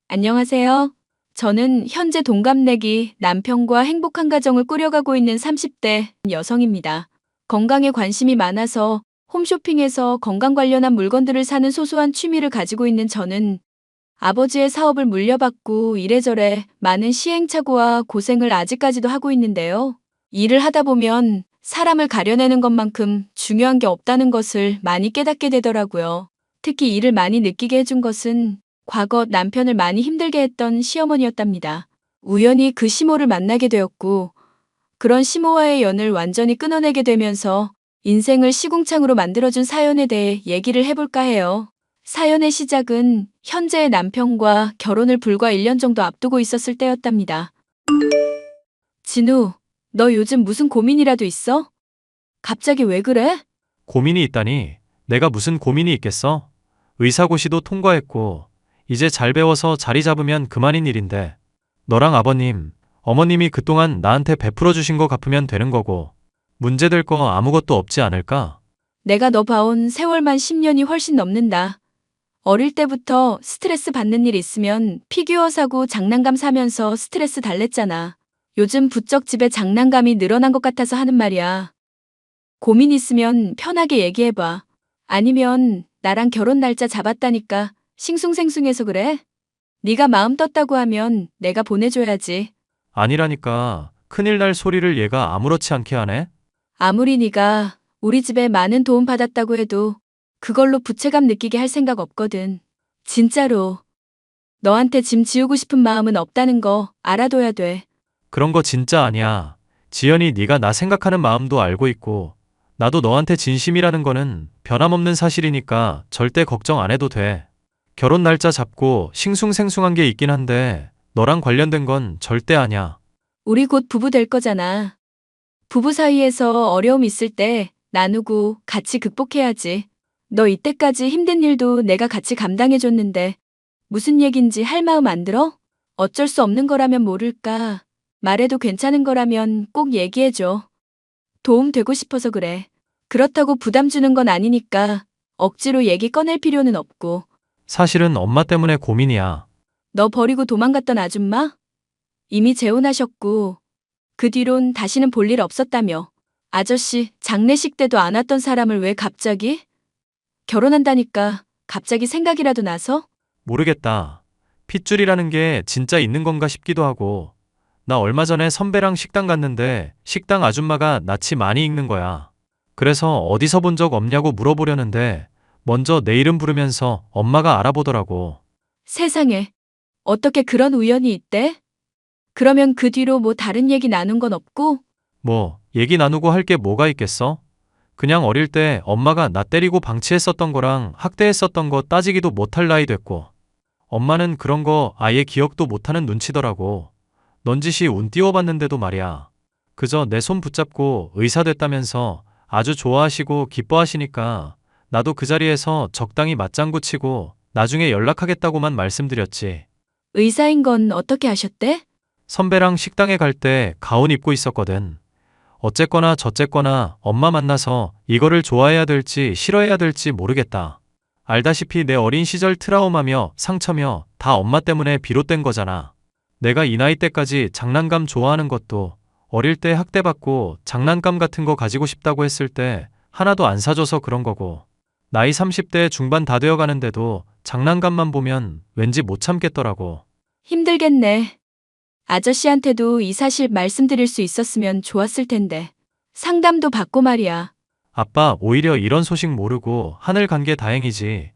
안녕하세요. 저는 현재 동갑내기 남편과 행복한 가정을 꾸려가고 있는 30대 여성입니다. 건강에 관심이 많아서 홈쇼핑에서 건강 관련한 물건들을 사는 소소한 취미를 가지고 있는 저는 아버지의 사업을 물려받고 이래저래 많은 시행착오와 고생을 아직까지도 하고 있는데요. 일을 하다 보면 사람을 가려내는 것만큼 중요한 게 없다는 것을 많이 깨닫게 되더라고요. 특히 이를 많이 느끼게 해준 것은 과거 남편을 많이 힘들게 했던 시어머니였답니다. 우연히 그 시모를 만나게 되었고, 그런 시모와의 연을 완전히 끊어내게 되면서 인생을 시궁창으로 만들어준 사연에 대해 얘기를 해볼까 해요. 사연의 시작은 현재의 남편과 결혼을 불과 1년 정도 앞두고 있었을 때였답니다. 진우, 너 요즘 무슨 고민이라도 있어? 갑자기 왜 그래? 고민이 있다니? 내가 무슨 고민이 있겠어? 의사고시도 통과했고, 이제 잘 배워서 자리 잡으면 그만인 일인데, 너랑 아버님, 어머님이 그동안 나한테 베풀어 주신 거 갚으면 되는 거고, 문제될 거 아무것도 없지 않을까? 내가 너 봐온 세월만 10년이 훨씬 넘는다. 어릴 때부터 스트레스 받는 일 있으면 피규어 사고 장난감 사면서 스트레스 달랬잖아. 요즘 부쩍 집에 장난감이 늘어난 것 같아서 하는 말이야. 고민 있으면 편하게 얘기해봐. 아니면 나랑 결혼 날짜 잡았다니까 싱숭생숭해서 그래? 네가 마음 떴다고 하면 내가 보내줘야지. 아니라니까, 큰일 날 소리를 얘가 아무렇지 않게 하네? 아무리 네가 우리 집에 많은 도움 받았다고 해도 그걸로 부채감 느끼게 할 생각 없거든. 진짜로. 너한테 짐 지우고 싶은 마음은 없다는 거 알아둬야 돼. 그런 거 진짜 아니야. 지연이 네가 나 생각하는 마음도 알고 있고, 나도 너한테 진심이라는 거는 변함없는 사실이니까 절대 걱정 안 해도 돼. 결혼 날짜 잡고 싱숭생숭한 게 있긴 한데 너랑 관련된 건 절대 아니야. 우리 곧 부부 될 거잖아. 부부 사이에서 어려움 있을 때 나누고 같이 극복해야지. 너 이때까지 힘든 일도 내가 같이 감당해줬는데 무슨 얘긴지 할 마음 안 들어? 어쩔 수 없는 거라면 모를까. 말해도 괜찮은 거라면 꼭 얘기해줘. 도움 되고 싶어서 그래. 그렇다고 부담 주는 건 아니니까 억지로 얘기 꺼낼 필요는 없고. 사실은 엄마 때문에 고민이야. 너 버리고 도망갔던 아줌마? 이미 재혼하셨고 그 뒤론 다시는 볼 일 없었다며. 아저씨 장례식 때도 안 왔던 사람을 왜 갑자기? 결혼한다니까 갑자기 생각이라도 나서? 모르겠다. 핏줄이라는 게 진짜 있는 건가 싶기도 하고. 나 얼마 전에 선배랑 식당 갔는데 식당 아줌마가 낯이 많이 익는 거야. 그래서 어디서 본 적 없냐고 물어보려는데 먼저 내 이름 부르면서 엄마가 알아보더라고. 세상에 어떻게 그런 우연이 있대? 그러면 그 뒤로 뭐 다른 얘기 나눈 건 없고? 뭐, 얘기 나누고 할 게 뭐가 있겠어? 그냥 어릴 때 엄마가 나 때리고 방치했었던 거랑 학대했었던 거 따지기도 못할 나이 됐고, 엄마는 그런 거 아예 기억도 못하는 눈치더라고. 넌지시 운 띄워봤는데도 말이야. 그저 내 손 붙잡고 의사 됐다면서 아주 좋아하시고 기뻐하시니까 나도 그 자리에서 적당히 맞장구 치고 나중에 연락하겠다고만 말씀드렸지. 의사인 건 어떻게 아셨대? 선배랑 식당에 갈 때 가운 입고 있었거든. 어쨌거나 저쨌거나 엄마 만나서 이거를 좋아해야 될지 싫어해야 될지 모르겠다. 알다시피 내 어린 시절 트라우마며 상처며 다 엄마 때문에 비롯된 거잖아. 내가 이 나이 때까지 장난감 좋아하는 것도 어릴 때 학대받고 장난감 같은 거 가지고 싶다고 했을 때 하나도 안 사줘서 그런 거고. 나이 30대 중반 다 되어 가는데도 장난감만 보면 왠지 못 참겠더라고. 힘들겠네. 아저씨한테도 이 사실 말씀드릴 수 있었으면 좋았을 텐데. 상담도 받고 말이야. 아빠 오히려 이런 소식 모르고 하늘 간 게 다행이지.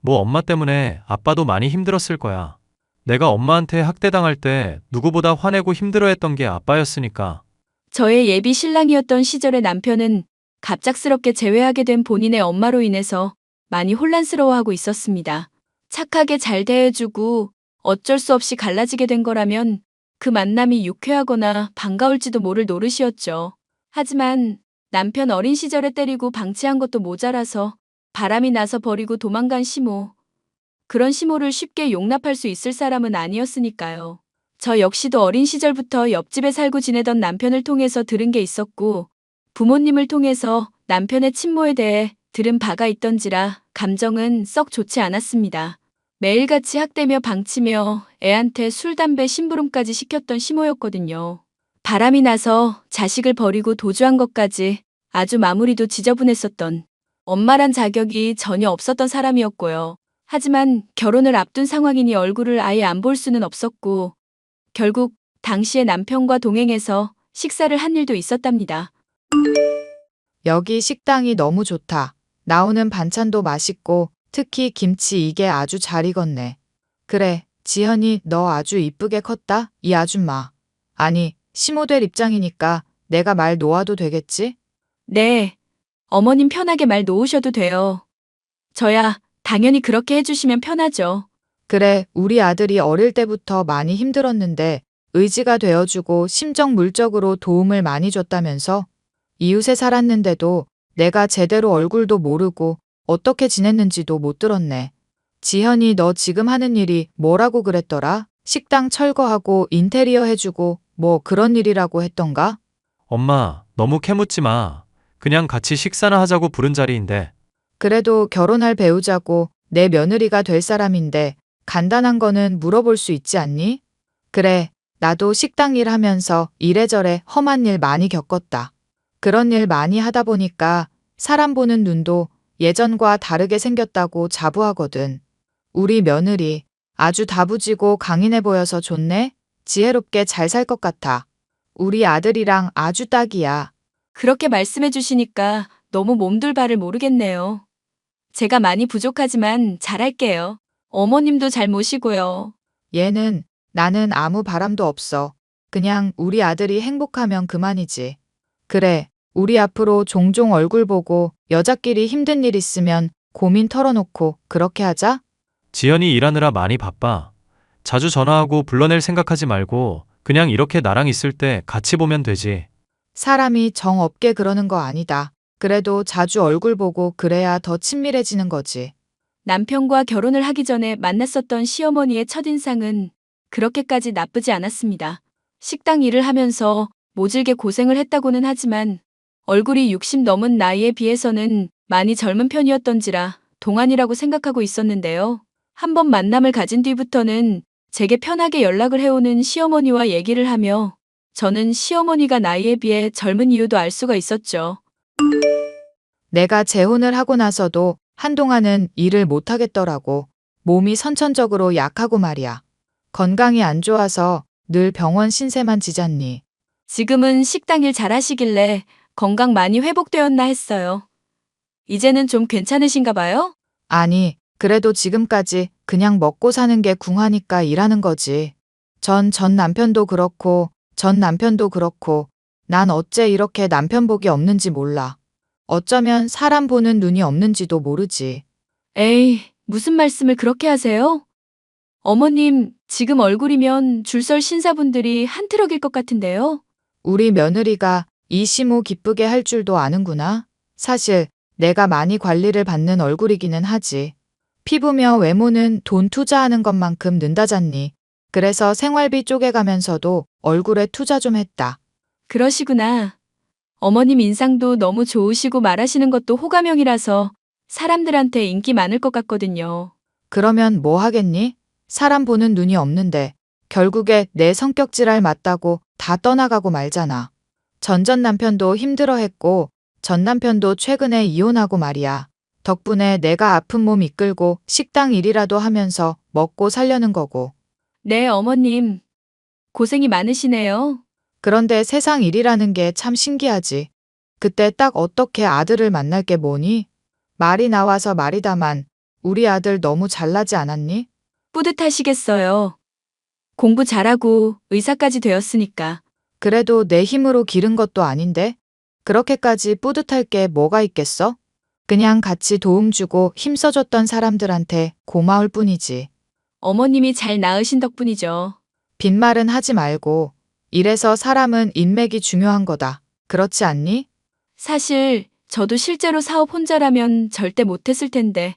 뭐 엄마 때문에 아빠도 많이 힘들었을 거야. 내가 엄마한테 학대당할 때 누구보다 화내고 힘들어했던 게 아빠였으니까. 저의 예비 신랑이었던 시절의 남편은 갑작스럽게 재회하게 된 본인의 엄마로 인해서 많이 혼란스러워하고 있었습니다. 착하게 잘 대해주고 어쩔 수 없이 갈라지게 된 거라면 그 만남이 유쾌하거나 반가울지도 모를 노릇이었죠. 하지만 남편 어린 시절에 때리고 방치한 것도 모자라서 바람이 나서 버리고 도망간 시모. 그런 시모를 쉽게 용납할 수 있을 사람은 아니었으니까요. 저 역시도 어린 시절부터 옆집에 살고 지내던 남편을 통해서 들은 게 있었고, 부모님을 통해서 남편의 친모에 대해 들은 바가 있던지라 감정은 썩 좋지 않았습니다. 매일같이 학대며 방치며 애한테 술, 담배, 심부름까지 시켰던 시모였거든요. 바람이 나서 자식을 버리고 도주한 것까지 아주 마무리도 지저분했었던 엄마란 자격이 전혀 없었던 사람이었고요. 하지만 결혼을 앞둔 상황이니 얼굴을 아예 안 볼 수는 없었고 결국 당시에 남편과 동행해서 식사를 한 일도 있었답니다. 여기 식당이 너무 좋다. 나오는 반찬도 맛있고 특히 김치 이게 아주 잘 익었네. 그래, 지현이 너 아주 이쁘게 컸다, 이 아줌마. 아니, 시모될 입장이니까 내가 말 놓아도 되겠지? 네, 어머님 편하게 말 놓으셔도 돼요. 저야 당연히 그렇게 해주시면 편하죠. 그래, 우리 아들이 어릴 때부터 많이 힘들었는데 의지가 되어주고 심적 물적으로 도움을 많이 줬다면서? 이웃에 살았는데도 내가 제대로 얼굴도 모르고 어떻게 지냈는지도 못 들었네. 지현이 너 지금 하는 일이 뭐라고 그랬더라? 식당 철거하고 인테리어 해주고 뭐 그런 일이라고 했던가? 엄마, 너무 캐묻지 마. 그냥 같이 식사나 하자고 부른 자리인데. 그래도 결혼할 배우자고 내 며느리가 될 사람인데 간단한 거는 물어볼 수 있지 않니? 그래, 나도 식당 일 하면서 이래저래 험한 일 많이 겪었다. 그런 일 많이 하다 보니까 사람 보는 눈도 예전과 다르게 생겼다고 자부하거든. 우리 며느리 아주 다부지고 강인해 보여서 좋네? 지혜롭게 잘 살 것 같아. 우리 아들이랑 아주 딱이야. 그렇게 말씀해 주시니까 너무 몸둘 바를 모르겠네요. 제가 많이 부족하지만 잘할게요. 어머님도 잘 모시고요. 얘는 나는 아무 바람도 없어. 그냥 우리 아들이 행복하면 그만이지. 그래, 우리 앞으로 종종 얼굴 보고 여자끼리 힘든 일 있으면 고민 털어놓고 그렇게 하자? 지연이 일하느라 많이 바빠. 자주 전화하고 불러낼 생각하지 말고 그냥 이렇게 나랑 있을 때 같이 보면 되지. 사람이 정 없게 그러는 거 아니다. 그래도 자주 얼굴 보고 그래야 더 친밀해지는 거지. 남편과 결혼을 하기 전에 만났었던 시어머니의 첫인상은 그렇게까지 나쁘지 않았습니다. 식당 일을 하면서 모질게 고생을 했다고는 하지만 얼굴이 60 넘은 나이에 비해서는 많이 젊은 편이었던지라 동안이라고 생각하고 있었는데요. 한 번 만남을 가진 뒤부터는 제게 편하게 연락을 해오는 시어머니와 얘기를 하며 저는 시어머니가 나이에 비해 젊은 이유도 알 수가 있었죠. 내가 재혼을 하고 나서도 한동안은 일을 못 하겠더라고. 몸이 선천적으로 약하고 말이야. 건강이 안 좋아서 늘 병원 신세만 지잖니. 지금은 식당 일 잘하시길래 건강 많이 회복되었나 했어요. 이제는 좀 괜찮으신가 봐요? 아니, 그래도 지금까지 그냥 먹고 사는 게 궁하니까 일하는 거지. 전 남편도 그렇고 난 어째 이렇게 남편 복이 없는지 몰라. 어쩌면 사람 보는 눈이 없는지도 모르지. 에이, 무슨 말씀을 그렇게 하세요? 어머님, 지금 얼굴이면 줄설 신사분들이 한 트럭일 것 같은데요? 우리 며느리가 이 시모 기쁘게 할 줄도 아는구나. 사실 내가 많이 관리를 받는 얼굴이기는 하지. 피부며 외모는 돈 투자하는 것만큼 는다잖니. 그래서 생활비 쪼개가면서도 얼굴에 투자 좀 했다. 그러시구나. 어머님 인상도 너무 좋으시고 말하시는 것도 호감형이라서 사람들한테 인기 많을 것 같거든요. 그러면 뭐 하겠니? 사람 보는 눈이 없는데 결국에 내 성격질할 맞다고 다 떠나가고 말잖아. 전 남편도 힘들어했고 전 남편도 최근에 이혼하고 말이야. 덕분에 내가 아픈 몸 이끌고 식당 일이라도 하면서 먹고 살려는 거고. 네, 어머님. 고생이 많으시네요. 그런데 세상 일이라는 게 참 신기하지. 그때 딱 어떻게 아들을 만날 게 뭐니? 말이 나와서 말이다만 우리 아들 너무 잘나지 않았니? 뿌듯하시겠어요. 공부 잘하고 의사까지 되었으니까. 그래도 내 힘으로 기른 것도 아닌데? 그렇게까지 뿌듯할 게 뭐가 있겠어? 그냥 같이 도움 주고 힘써줬던 사람들한테 고마울 뿐이지. 어머님이 잘 낳으신 덕분이죠. 빈말은 하지 말고. 이래서 사람은 인맥이 중요한 거다. 그렇지 않니? 사실 저도 실제로 사업 혼자라면 절대 못했을 텐데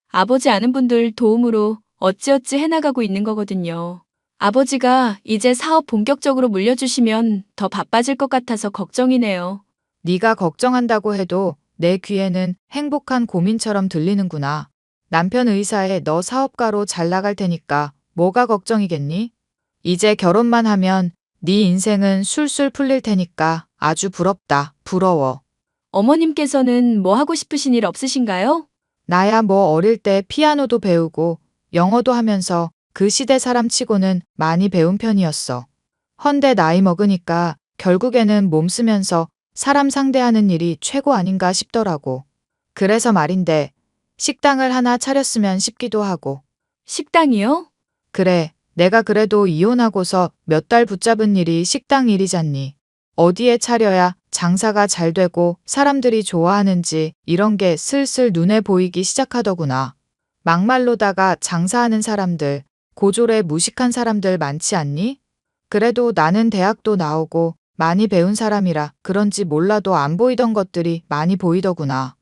아버지 아는 분들 도움으로 어찌어찌 해나가고 있는 거거든요. 아버지가 이제 사업 본격적으로 물려주시면 더 바빠질 것 같아서 걱정이네요. 네가 걱정한다고 해도 내 귀에는 행복한 고민처럼 들리는구나. 남편 의사에 너 사업가로 잘 나갈 테니까 뭐가 걱정이겠니? 이제 결혼만 하면 네 인생은 술술 풀릴 테니까 아주 부럽다. 부러워. 어머님께서는 뭐 하고 싶으신 일 없으신가요? 나야 뭐 어릴 때 피아노도 배우고 영어도 하면서 그 시대 사람 치고는 많이 배운 편이었어. 헌데 나이 먹으니까 결국에는 몸 쓰면서 사람 상대하는 일이 최고 아닌가 싶더라고. 그래서 말인데 식당을 하나 차렸으면 싶기도 하고. 식당이요? 그래, 내가 그래도 이혼하고서 몇 달 붙잡은 일이 식당 일이잖니. 어디에 차려야 장사가 잘 되고 사람들이 좋아하는지 이런 게 슬슬 눈에 보이기 시작하더구나. 막말로다가 장사하는 사람들, 고졸에 무식한 사람들 많지 않니? 그래도 나는 대학도 나오고 많이 배운 사람이라 그런지 몰라도 안 보이던 것들이 많이 보이더구나.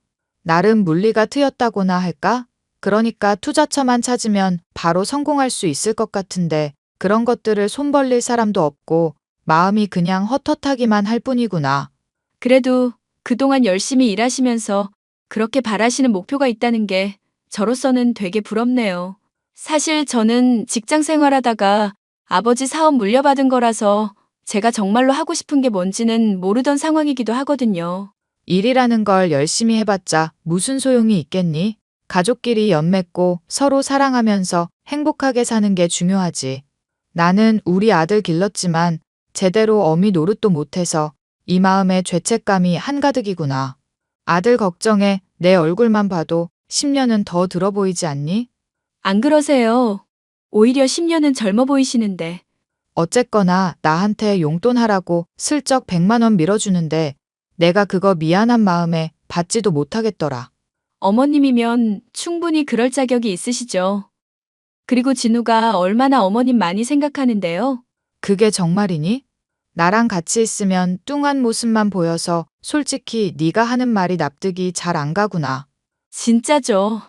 나름 물리가 트였다고나 할까? 그러니까 투자처만 찾으면 바로 성공할 수 있을 것 같은데 그런 것들을 손 벌릴 사람도 없고 마음이 그냥 헛헛하기만 할 뿐이구나. 그래도 그동안 열심히 일하시면서 그렇게 바라시는 목표가 있다는 게 저로서는 되게 부럽네요. 사실 저는 직장 생활하다가 아버지 사업 물려받은 거라서 제가 정말로 하고 싶은 게 뭔지는 모르던 상황이기도 하거든요. 일이라는 걸 열심히 해봤자 무슨 소용이 있겠니? 가족끼리 연맺고 서로 사랑하면서 행복하게 사는 게 중요하지. 나는 우리 아들 길렀지만 제대로 어미 노릇도 못해서 이 마음에 죄책감이 한가득이구나. 아들 걱정에 내 얼굴만 봐도 10년은 더 들어 보이지 않니? 안 그러세요? 오히려 10년은 젊어 보이시는데. 어쨌거나 나한테 용돈 하라고 슬쩍 100만 원 밀어주는데 내가 그거 미안한 마음에 받지도 못하겠더라. 어머님이면 충분히 그럴 자격이 있으시죠. 그리고 진우가 얼마나 어머님 많이 생각하는데요. 그게 정말이니? 나랑 같이 있으면 뚱한 모습만 보여서 솔직히 네가 하는 말이 납득이 잘 안 가구나. 진짜죠.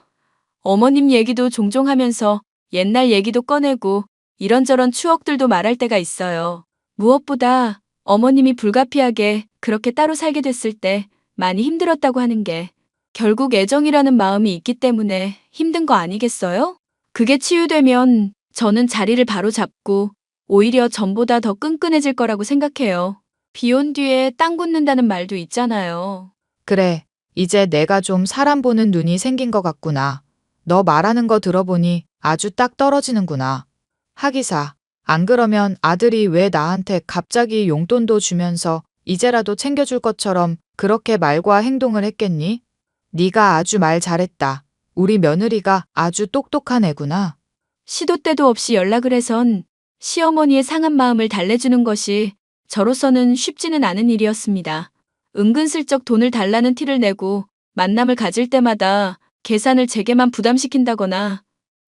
어머님 얘기도 종종 하면서 옛날 얘기도 꺼내고 이런저런 추억들도 말할 때가 있어요. 무엇보다 어머님이 불가피하게 그렇게 따로 살게 됐을 때 많이 힘들었다고 하는 게 결국 애정이라는 마음이 있기 때문에 힘든 거 아니겠어요? 그게 치유되면 저는 자리를 바로 잡고 오히려 전보다 더 끈끈해질 거라고 생각해요. 비 온 뒤에 땅 굳는다는 말도 있잖아요. 그래, 이제 내가 좀 사람 보는 눈이 생긴 것 같구나. 너 말하는 거 들어보니 아주 딱 떨어지는구나. 하기사, 안 그러면 아들이 왜 나한테 갑자기 용돈도 주면서 이제라도 챙겨줄 것처럼 그렇게 말과 행동을 했겠니? 네가 아주 말 잘했다. 우리 며느리가 아주 똑똑한 애구나. 시도 때도 없이 연락을 해선 시어머니의 상한 마음을 달래주는 것이 저로서는 쉽지는 않은 일이었습니다. 은근슬쩍 돈을 달라는 티를 내고 만남을 가질 때마다 계산을 제게만 부담시킨다거나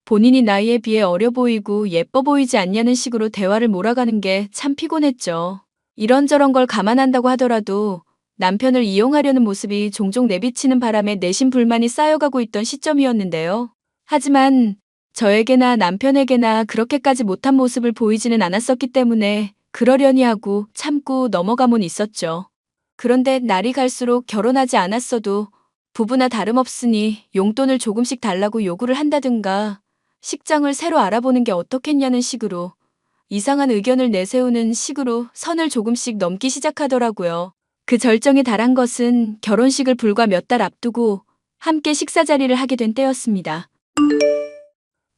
본인이 나이에 비해 어려 보이고 예뻐 보이지 않냐는 식으로 대화를 몰아가는 게 참 피곤했죠. 이런저런 걸 감안한다고 하더라도 남편을 이용하려는 모습이 종종 내비치는 바람에 내심 불만이 쌓여가고 있던 시점이었는데요. 하지만 저에게나 남편에게나 그렇게까지 못한 모습을 보이지는 않았었기 때문에 그러려니 하고 참고 넘어가곤 있었죠. 그런데 날이 갈수록 결혼하지 않았어도 부부나 다름없으니 용돈을 조금씩 달라고 요구를 한다든가 식장을 새로 알아보는 게 어떻겠냐는 식으로 이상한 의견을 내세우는 식으로 선을 조금씩 넘기 시작하더라고요. 그 절정에 달한 것은 결혼식을 불과 몇 달 앞두고 함께 식사 자리를 하게 된 때였습니다.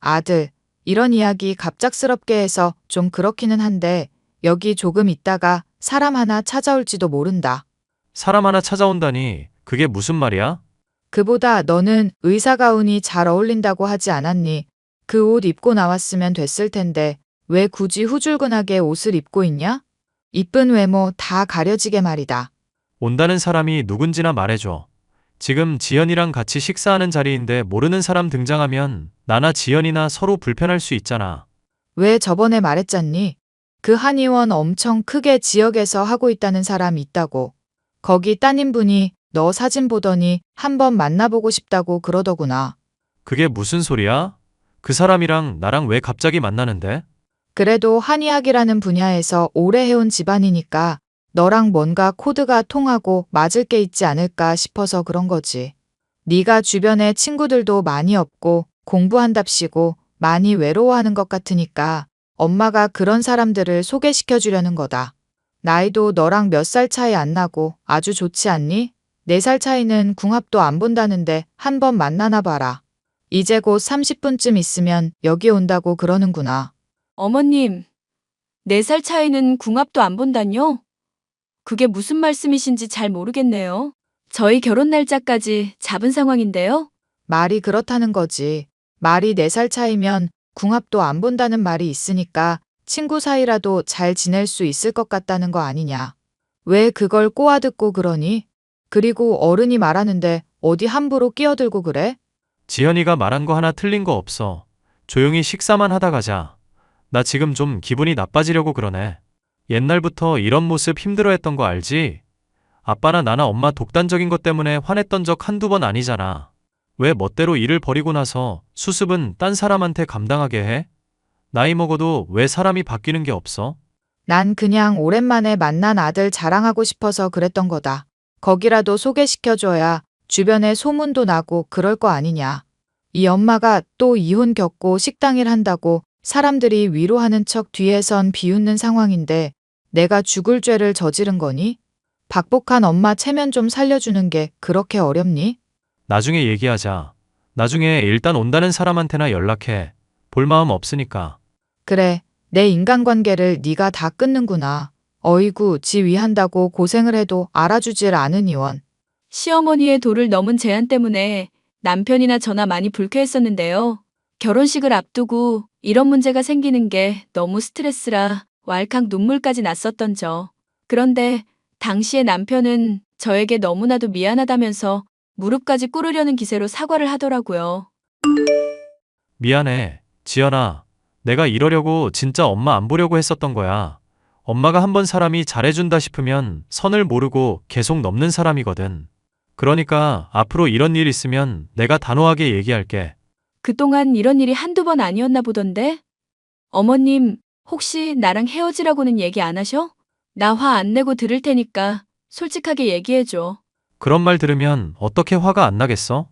아들, 이런 이야기 갑작스럽게 해서 좀 그렇기는 한데 여기 조금 있다가 사람 하나 찾아올지도 모른다. 사람 하나 찾아온다니 그게 무슨 말이야? 그보다 너는 의사 가운이 잘 어울린다고 하지 않았니? 그 옷 입고 나왔으면 됐을 텐데 왜 굳이 후줄근하게 옷을 입고 있냐? 이쁜 외모 다 가려지게 말이다. 온다는 사람이 누군지나 말해줘. 지금 지연이랑 같이 식사하는 자리인데 모르는 사람 등장하면 나나 지연이나 서로 불편할 수 있잖아. 왜 저번에 말했잖니? 그 한의원 엄청 크게 지역에서 하고 있다는 사람 있다고. 거기 따님분이 너 사진 보더니 한번 만나보고 싶다고 그러더구나. 그게 무슨 소리야? 그 사람이랑 나랑 왜 갑자기 만나는데? 그래도 한의학이라는 분야에서 오래 해온 집안이니까 너랑 뭔가 코드가 통하고 맞을 게 있지 않을까 싶어서 그런 거지. 네가 주변에 친구들도 많이 없고 공부한답시고 많이 외로워하는 것 같으니까 엄마가 그런 사람들을 소개시켜 주려는 거다. 나이도 너랑 몇 살 차이 안 나고 아주 좋지 않니? 4살 차이는 궁합도 안 본다는데 한번 만나나 봐라. 이제 곧 30분쯤 있으면 여기 온다고 그러는구나. 어머님, 4살 차이는 궁합도 안 본다뇨? 그게 무슨 말씀이신지 잘 모르겠네요. 저희 결혼 날짜까지 잡은 상황인데요. 말이 그렇다는 거지. 말이 4살 차이면 궁합도 안 본다는 말이 있으니까 친구 사이라도 잘 지낼 수 있을 것 같다는 거 아니냐. 왜 그걸 꼬아듣고 그러니? 그리고 어른이 말하는데 어디 함부로 끼어들고 그래? 지연이가 말한 거 하나 틀린 거 없어. 조용히 식사만 하다 가자. 나 지금 좀 기분이 나빠지려고 그러네. 옛날부터 이런 모습 힘들어했던 거 알지? 아빠나 나나 엄마 독단적인 것 때문에 화냈던 적 한두 번 아니잖아. 왜 멋대로 일을 버리고 나서 수습은 딴 사람한테 감당하게 해? 나이 먹어도 왜 사람이 바뀌는 게 없어? 난 그냥 오랜만에 만난 아들 자랑하고 싶어서 그랬던 거다. 거기라도 소개시켜줘야 주변에 소문도 나고 그럴 거 아니냐. 이 엄마가 또 이혼 겪고 식당일 한다고 사람들이 위로하는 척 뒤에선 비웃는 상황인데 내가 죽을 죄를 저지른 거니? 박복한 엄마 체면 좀 살려주는 게 그렇게 어렵니? 나중에 얘기하자. 나중에 일단 온다는 사람한테나 연락해. 볼 마음 없으니까. 그래, 내 인간관계를 네가 다 끊는구나. 어이구, 지 위한다고 고생을 해도 알아주질 않으니원. 시어머니의 도를 넘은 제안 때문에 남편이나 저나 많이 불쾌했었는데요. 결혼식을 앞두고 이런 문제가 생기는 게 너무 스트레스라 왈칵 눈물까지 났었던 저. 그런데 당시에 남편은 저에게 너무나도 미안하다면서 무릎까지 꿇으려는 기세로 사과를 하더라고요. 미안해. 지연아. 내가 이러려고 진짜 엄마 안 보려고 했었던 거야. 엄마가 한번 사람이 잘해준다 싶으면 선을 모르고 계속 넘는 사람이거든. 그러니까 앞으로 이런 일 있으면 내가 단호하게 얘기할게. 그동안 이런 일이 한두 번 아니었나 보던데? 어머님, 혹시 나랑 헤어지라고는 얘기 안 하셔? 나 화 안 내고 들을 테니까 솔직하게 얘기해줘. 그런 말 들으면 어떻게 화가 안 나겠어?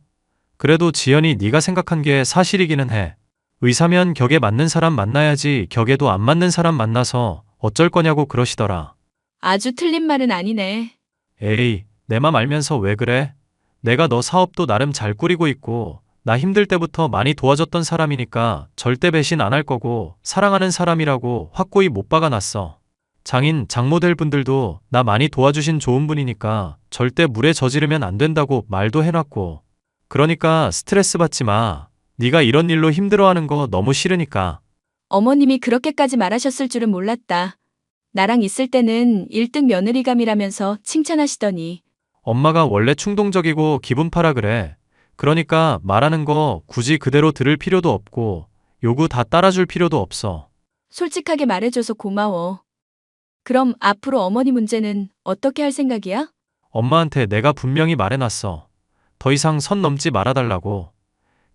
그래도 지연이 네가 생각한 게 사실이기는 해. 의사면 격에 맞는 사람 만나야지 격에도 안 맞는 사람 만나서 어쩔 거냐고 그러시더라. 아주 틀린 말은 아니네. 에이, 내 맘 알면서 왜 그래? 내가 너 사업도 나름 잘 꾸리고 있고 나 힘들 때부터 많이 도와줬던 사람이니까 절대 배신 안 할 거고 사랑하는 사람이라고 확고히 못 박아놨어. 장인, 장모될 분들도 나 많이 도와주신 좋은 분이니까 절대 물에 저지르면 안 된다고 말도 해놨고. 그러니까 스트레스 받지 마. 네가 이런 일로 힘들어하는 거 너무 싫으니까. 어머님이 그렇게까지 말하셨을 줄은 몰랐다. 나랑 있을 때는 1등 며느리감이라면서 칭찬하시더니 엄마가 원래 충동적이고 기분파라 그래. 그러니까 말하는 거 굳이 그대로 들을 필요도 없고 요구 다 따라줄 필요도 없어. 솔직하게 말해줘서 고마워. 그럼 앞으로 어머니 문제는 어떻게 할 생각이야? 엄마한테 내가 분명히 말해놨어. 더 이상 선 넘지 말아달라고.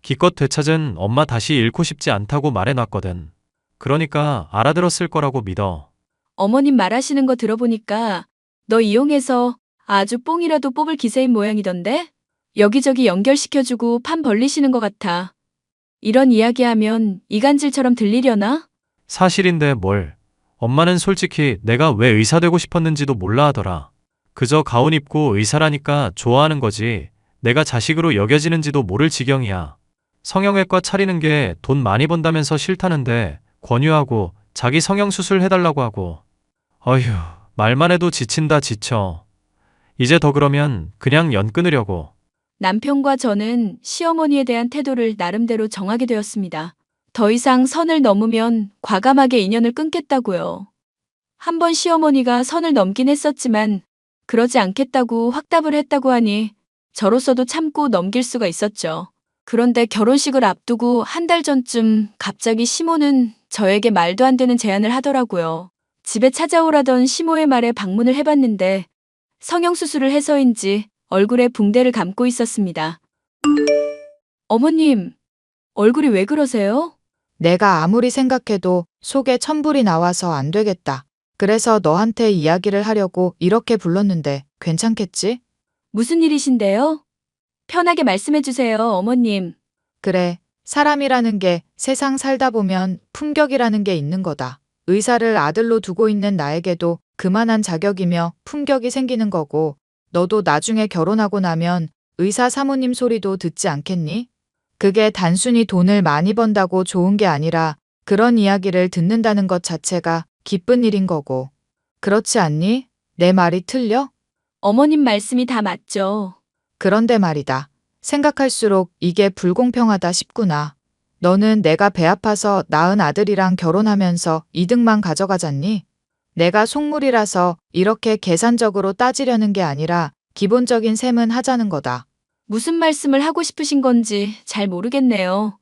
기껏 되찾은 엄마 다시 잃고 싶지 않다고 말해놨거든. 그러니까 알아들었을 거라고 믿어. 어머님 말하시는 거 들어보니까 너 이용해서 아주 뽕이라도 뽑을 기세인 모양이던데? 여기저기 연결시켜주고 판 벌리시는 것 같아. 이런 이야기하면 이간질처럼 들리려나? 사실인데 뭘. 엄마는 솔직히 내가 왜 의사 되고 싶었는지도 몰라 하더라. 그저 가운 입고 의사라니까 좋아하는 거지. 내가 자식으로 여겨지는지도 모를 지경이야. 성형외과 차리는 게 돈 많이 번다면서 싫다는데 권유하고 자기 성형수술 해달라고 하고. 어휴, 말만 해도 지친다 지쳐. 이제 더 그러면 그냥 연 끊으려고. 남편과 저는 시어머니에 대한 태도를 나름대로 정하게 되었습니다. 더 이상 선을 넘으면 과감하게 인연을 끊겠다고요. 한번 시어머니가 선을 넘긴 했었지만 그러지 않겠다고 확답을 했다고 하니 저로서도 참고 넘길 수가 있었죠. 그런데 결혼식을 앞두고 한 달 전쯤 갑자기 시모는 저에게 말도 안 되는 제안을 하더라고요. 집에 찾아오라던 시모의 말에 방문을 해봤는데 성형수술을 해서인지 얼굴에 붕대를 감고 있었습니다. 어머님, 얼굴이 왜 그러세요? 내가 아무리 생각해도 속에 천불이 나와서 안 되겠다. 그래서 너한테 이야기를 하려고 이렇게 불렀는데 괜찮겠지? 무슨 일이신데요? 편하게 말씀해 주세요, 어머님. 그래, 사람이라는 게 세상 살다 보면 품격이라는 게 있는 거다. 의사를 아들로 두고 있는 나에게도 그만한 자격이며 품격이 생기는 거고, 너도 나중에 결혼하고 나면 의사 사모님 소리도 듣지 않겠니? 그게 단순히 돈을 많이 번다고 좋은 게 아니라 그런 이야기를 듣는다는 것 자체가 기쁜 일인 거고. 그렇지 않니? 내 말이 틀려? 어머님 말씀이 다 맞죠. 그런데 말이다. 생각할수록 이게 불공평하다 싶구나. 너는 내가 배 아파서 낳은 아들이랑 결혼하면서 이득만 가져가잖니? 내가 속물이라서 이렇게 계산적으로 따지려는 게 아니라 기본적인 셈은 하자는 거다. 무슨 말씀을 하고 싶으신 건지 잘 모르겠네요.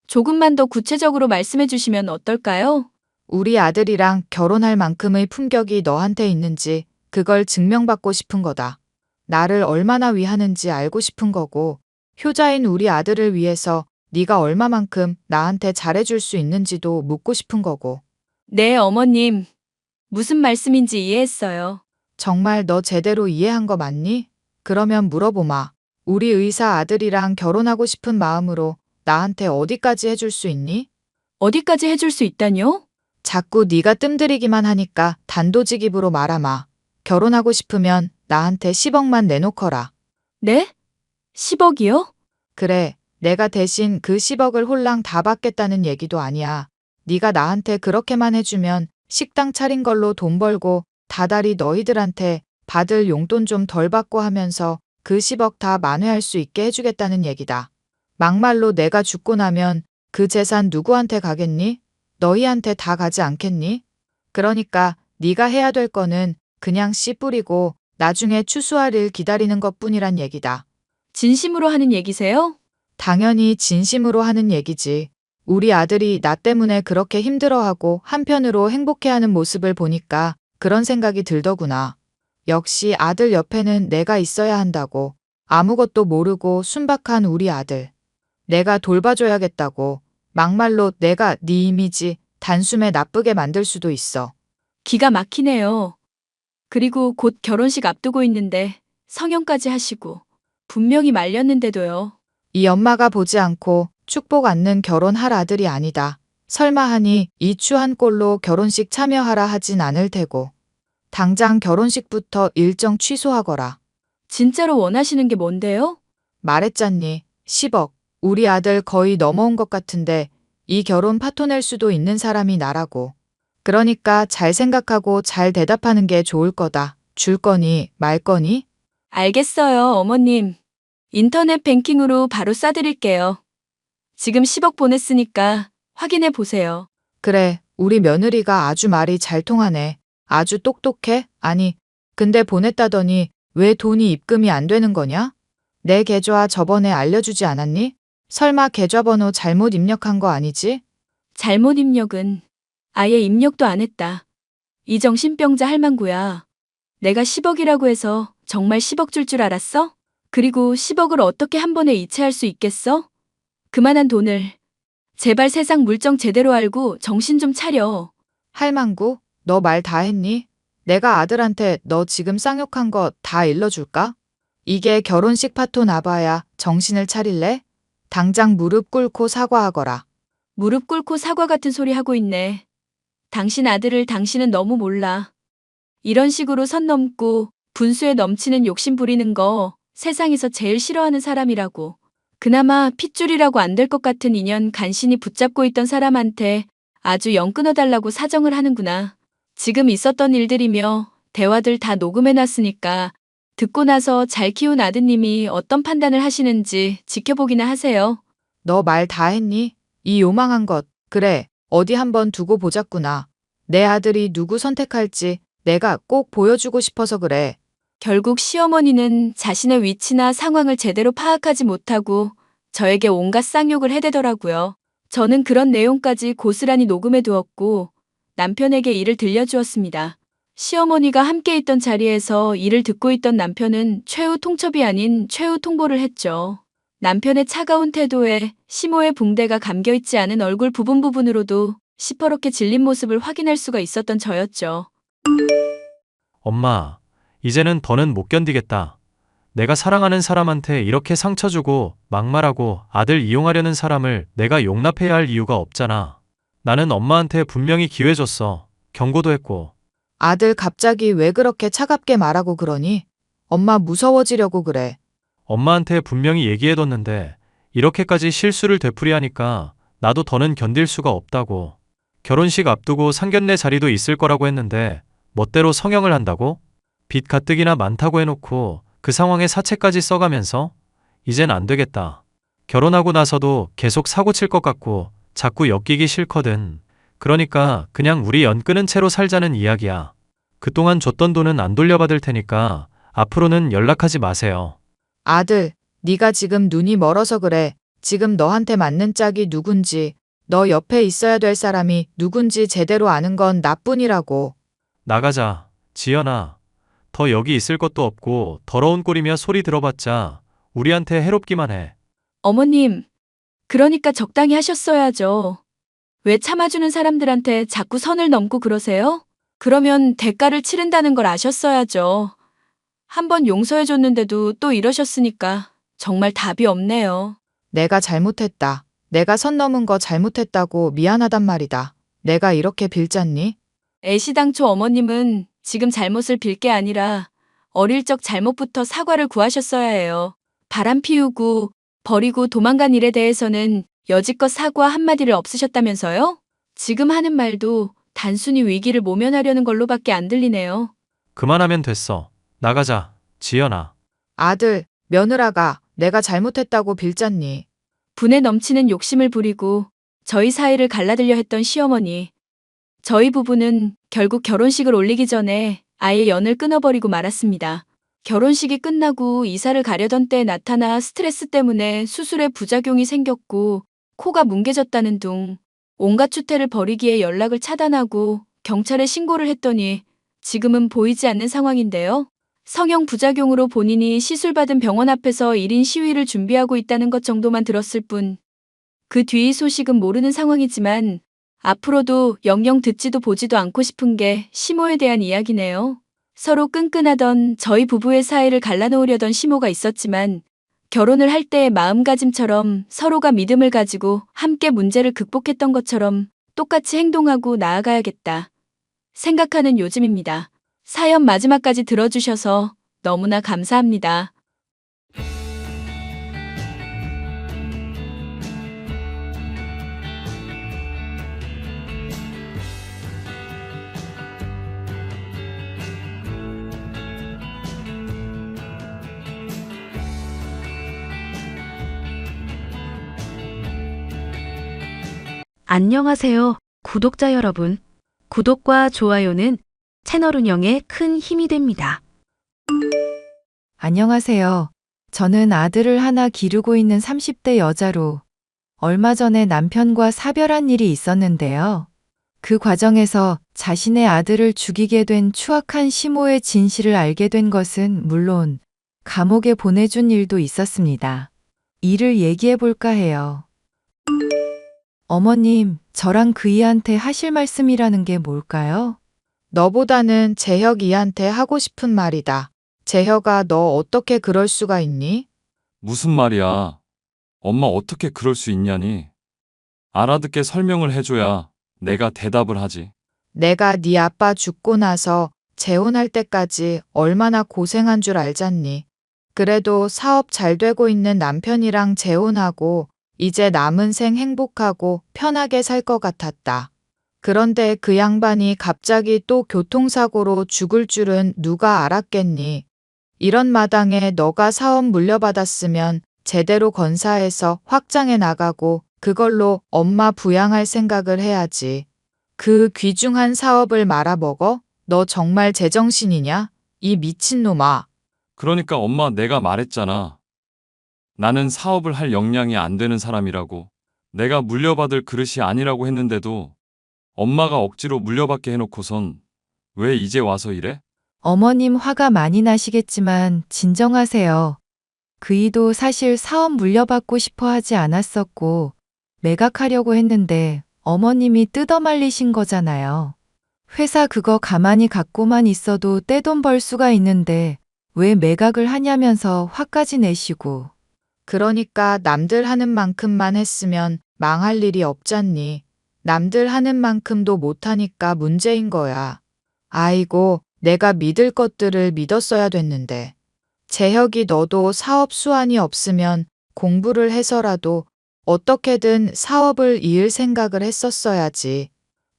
조금만 더 구체적으로 말씀해 주시면 어떨까요? 우리 아들이랑 결혼할 만큼의 품격이 너한테 있는지 그걸 증명받고 싶은 거다. 나를 얼마나 위하는지 알고 싶은 거고, 효자인 우리 아들을 위해서 네가 얼마만큼 나한테 잘해줄 수 있는지도 묻고 싶은 거고. 네, 어머님. 무슨 말씀인지 이해했어요. 정말 너 제대로 이해한 거 맞니? 그러면 물어보마. 우리 의사 아들이랑 결혼하고 싶은 마음으로 나한테 어디까지 해줄 수 있니? 어디까지 해줄 수 있다뇨? 자꾸 네가 뜸들이기만 하니까 단도직입으로 말하마. 결혼하고 싶으면 나한테 10억만 내놓거라. 네? 10억이요? 그래, 내가 대신 그 10억을 홀랑 다 받겠다는 얘기도 아니야. 네가 나한테 그렇게만 해주면 식당 차린 걸로 돈 벌고 다달이 너희들한테 받을 용돈 좀 덜 받고 하면서 그 10억 다 만회할 수 있게 해주겠다는 얘기다. 막말로 내가 죽고 나면 그 재산 누구한테 가겠니? 너희한테 다 가지 않겠니? 그러니까 네가 해야 될 거는 그냥 씨 뿌리고 나중에 추수할 일 기다리는 것뿐이란 얘기다. 진심으로 하는 얘기세요? 당연히 진심으로 하는 얘기지. 우리 아들이 나 때문에 그렇게 힘들어하고 한편으로 행복해하는 모습을 보니까 그런 생각이 들더구나. 역시 아들 옆에는 내가 있어야 한다고. 아무것도 모르고 순박한 우리 아들. 내가 돌봐줘야겠다고. 막말로 내가 네 이미지 단숨에 나쁘게 만들 수도 있어. 기가 막히네요. 그리고 곧 결혼식 앞두고 있는데 성형까지 하시고 분명히 말렸는데도요. 이 엄마가 보지 않고 축복 않는 결혼할 아들이 아니다. 설마 하니 이 추한 꼴로 결혼식 참여하라 하진 않을 테고. 당장 결혼식부터 일정 취소하거라. 진짜로 원하시는 게 뭔데요? 말했잖니. 10억. 우리 아들 거의 넘어온 것 같은데 이 결혼 파토낼 수도 있는 사람이 나라고. 그러니까 잘 생각하고 잘 대답하는 게 좋을 거다. 줄 거니 말 거니? 알겠어요, 어머님. 인터넷 뱅킹으로 바로 싸드릴게요. 지금 10억 보냈으니까 확인해 보세요. 그래, 우리 며느리가 아주 말이 잘 통하네. 아주 똑똑해? 아니, 근데 보냈다더니 왜 돈이 입금이 안 되는 거냐? 내 계좌 저번에 알려주지 않았니? 설마 계좌번호 잘못 입력한 거 아니지? 잘못 입력은 아예 입력도 안 했다. 이 정신병자 할망구야. 내가 10억이라고 해서 정말 10억 줄 알았어? 그리고 10억을 어떻게 한 번에 이체할 수 있겠어? 그만한 돈을. 제발 세상 물정 제대로 알고 정신 좀 차려. 할망구, 너 말 다 했니? 내가 아들한테 너 지금 쌍욕한 거 다 일러줄까? 이게 결혼식 파토 나봐야 정신을 차릴래? 당장 무릎 꿇고 사과하거라. 무릎 꿇고 사과 같은 소리 하고 있네. 당신 아들을 당신은 너무 몰라. 이런 식으로 선 넘고 분수에 넘치는 욕심 부리는 거 세상에서 제일 싫어하는 사람이라고. 그나마 핏줄이라고 안 될 것 같은 인연 간신히 붙잡고 있던 사람한테 아주 영 끊어달라고 사정을 하는구나. 지금 있었던 일들이며 대화들 다 녹음해놨으니까 듣고 나서 잘 키운 아드님이 어떤 판단을 하시는지 지켜보기나 하세요. 너 말 다 했니? 이 요망한 것. 그래, 어디 한번 두고 보자꾸나. 내 아들이 누구 선택할지 내가 꼭 보여주고 싶어서 그래. 결국 시어머니는 자신의 위치나 상황을 제대로 파악하지 못하고 저에게 온갖 쌍욕을 해대더라고요. 저는 그런 내용까지 고스란히 녹음해 두었고 남편에게 이를 들려주었습니다. 시어머니가 함께 있던 자리에서 이를 듣고 있던 남편은 최후 통첩이 아닌 최후 통보를 했죠. 남편의 차가운 태도에 시모의 붕대가 감겨있지 않은 얼굴 부분으로도 시퍼렇게 질린 모습을 확인할 수가 있었던 저였죠. 엄마, 이제는 더는 못 견디겠다. 내가 사랑하는 사람한테 이렇게 상처 주고 막말하고 아들 이용하려는 사람을 내가 용납해야 할 이유가 없잖아. 나는 엄마한테 분명히 기회 줬어. 경고도 했고. 아들 갑자기 왜 그렇게 차갑게 말하고 그러니? 엄마 무서워지려고 그래. 엄마한테 분명히 얘기해뒀는데 이렇게까지 실수를 되풀이하니까 나도 더는 견딜 수가 없다고. 결혼식 앞두고 상견례 자리도 있을 거라고 했는데 멋대로 성형을 한다고? 빚 가뜩이나 많다고 해놓고 그 상황에 사채까지 써가면서 이젠 안 되겠다. 결혼하고 나서도 계속 사고 칠 것 같고 자꾸 엮이기 싫거든. 그러니까 그냥 우리 연 끊은 채로 살자는 이야기야. 그동안 줬던 돈은 안 돌려받을 테니까 앞으로는 연락하지 마세요. 아들, 네가 지금 눈이 멀어서 그래. 지금 너한테 맞는 짝이 누군지, 너 옆에 있어야 될 사람이 누군지 제대로 아는 건 나뿐이라고. 나가자. 지연아. 더 여기 있을 것도 없고 더러운 꼴이며 소리 들어봤자 우리한테 해롭기만 해. 어머님, 그러니까 적당히 하셨어야죠. 왜 참아주는 사람들한테 자꾸 선을 넘고 그러세요? 그러면 대가를 치른다는 걸 아셨어야죠. 한번 용서해줬는데도 또 이러셨으니까 정말 답이 없네요. 내가 잘못했다. 내가 선 넘은 거 잘못했다고 미안하단 말이다. 내가 이렇게 빌잖니? 애시당초 어머님은 지금 잘못을 빌 게 아니라 어릴 적 잘못부터 사과를 구하셨어야 해요. 바람 피우고 버리고 도망간 일에 대해서는 여지껏 사과 한마디를 없으셨다면서요? 지금 하는 말도 단순히 위기를 모면하려는 걸로밖에 안 들리네요. 그만하면 됐어. 나가자. 지연아. 아들, 며느라가 내가 잘못했다고 빌잖니? 분에 넘치는 욕심을 부리고 저희 사이를 갈라들려 했던 시어머니. 저희 부부는 결국 결혼식을 올리기 전에 아예 연을 끊어버리고 말았습니다. 결혼식이 끝나고 이사를 가려던 때에 나타나 스트레스 때문에 수술에 부작용이 생겼고 코가 뭉개졌다는 둥 온갖 추태를 벌이기에 연락을 차단하고 경찰에 신고를 했더니 지금은 보이지 않는 상황인데요. 성형 부작용으로 본인이 시술받은 병원 앞에서 1인 시위를 준비하고 있다는 것 정도만 들었을 뿐 그 뒤 소식은 모르는 상황이지만 앞으로도 영영 듣지도 보지도 않고 싶은 게 시모에 대한 이야기네요. 서로 끈끈하던 저희 부부의 사이를 갈라놓으려던 시모가 있었지만 결혼을 할 때의 마음가짐처럼 서로가 믿음을 가지고 함께 문제를 극복했던 것처럼 똑같이 행동하고 나아가야겠다 생각하는 요즘입니다. 사연 마지막까지 들어주셔서 너무나 감사합니다. 안녕하세요, 구독자 여러분. 구독과 좋아요는 채널 운영에 큰 힘이 됩니다. 안녕하세요. 저는 아들을 하나 기르고 있는 30대 여자로 얼마 전에 남편과 사별한 일이 있었는데요. 그 과정에서 자신의 아들을 죽이게 된 추악한 시모의 진실을 알게 된 것은 물론 감옥에 보내준 일도 있었습니다. 이를 얘기해 볼까 해요. 어머님, 저랑 그이한테 하실 말씀이라는 게 뭘까요? 너보다는 재혁이한테 하고 싶은 말이다. 재혁아, 너 어떻게 그럴 수가 있니? 무슨 말이야? 엄마 어떻게 그럴 수 있냐니? 알아듣게 설명을 해줘야 내가 대답을 하지. 내가 네 아빠 죽고 나서 재혼할 때까지 얼마나 고생한 줄 알잖니. 그래도 사업 잘 되고 있는 남편이랑 재혼하고 이제 남은 생 행복하고 편하게 살 것 같았다. 그런데 그 양반이 갑자기 또 교통사고로 죽을 줄은 누가 알았겠니? 이런 마당에 너가 사업 물려받았으면 제대로 건사해서 확장해 나가고 그걸로 엄마 부양할 생각을 해야지. 그 귀중한 사업을 말아먹어? 너 정말 제정신이냐? 이 미친놈아. 그러니까 엄마 내가 말했잖아. 나는 사업을 할 역량이 안 되는 사람이라고. 내가 물려받을 그릇이 아니라고 했는데도 엄마가 억지로 물려받게 해놓고선 왜 이제 와서 이래? 어머님 화가 많이 나시겠지만 진정하세요. 그이도 사실 사업 물려받고 싶어 하지 않았었고 매각하려고 했는데 어머님이 뜯어말리신 거잖아요. 회사 그거 가만히 갖고만 있어도 떼돈 벌 수가 있는데 왜 매각을 하냐면서 화까지 내시고. 그러니까 남들 하는 만큼만 했으면 망할 일이 없잖니. 남들 하는 만큼도 못하니까 문제인 거야. 아이고, 내가 믿을 것들을 믿었어야 됐는데. 재혁이 너도 사업 수완이 없으면 공부를 해서라도 어떻게든 사업을 이을 생각을 했었어야지.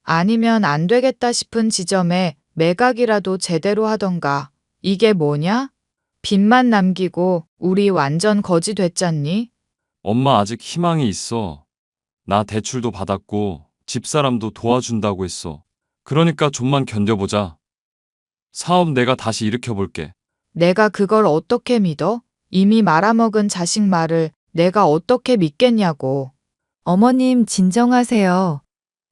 아니면 안 되겠다 싶은 지점에 매각이라도 제대로 하던가. 이게 뭐냐? 빚만 남기고 우리 완전 거지 됐잖니? 엄마 아직 희망이 있어. 나 대출도 받았고 집사람도 도와준다고 했어. 그러니까 좀만 견뎌보자. 사업 내가 다시 일으켜볼게. 내가 그걸 어떻게 믿어? 이미 말아먹은 자식 말을 내가 어떻게 믿겠냐고. 어머님 진정하세요.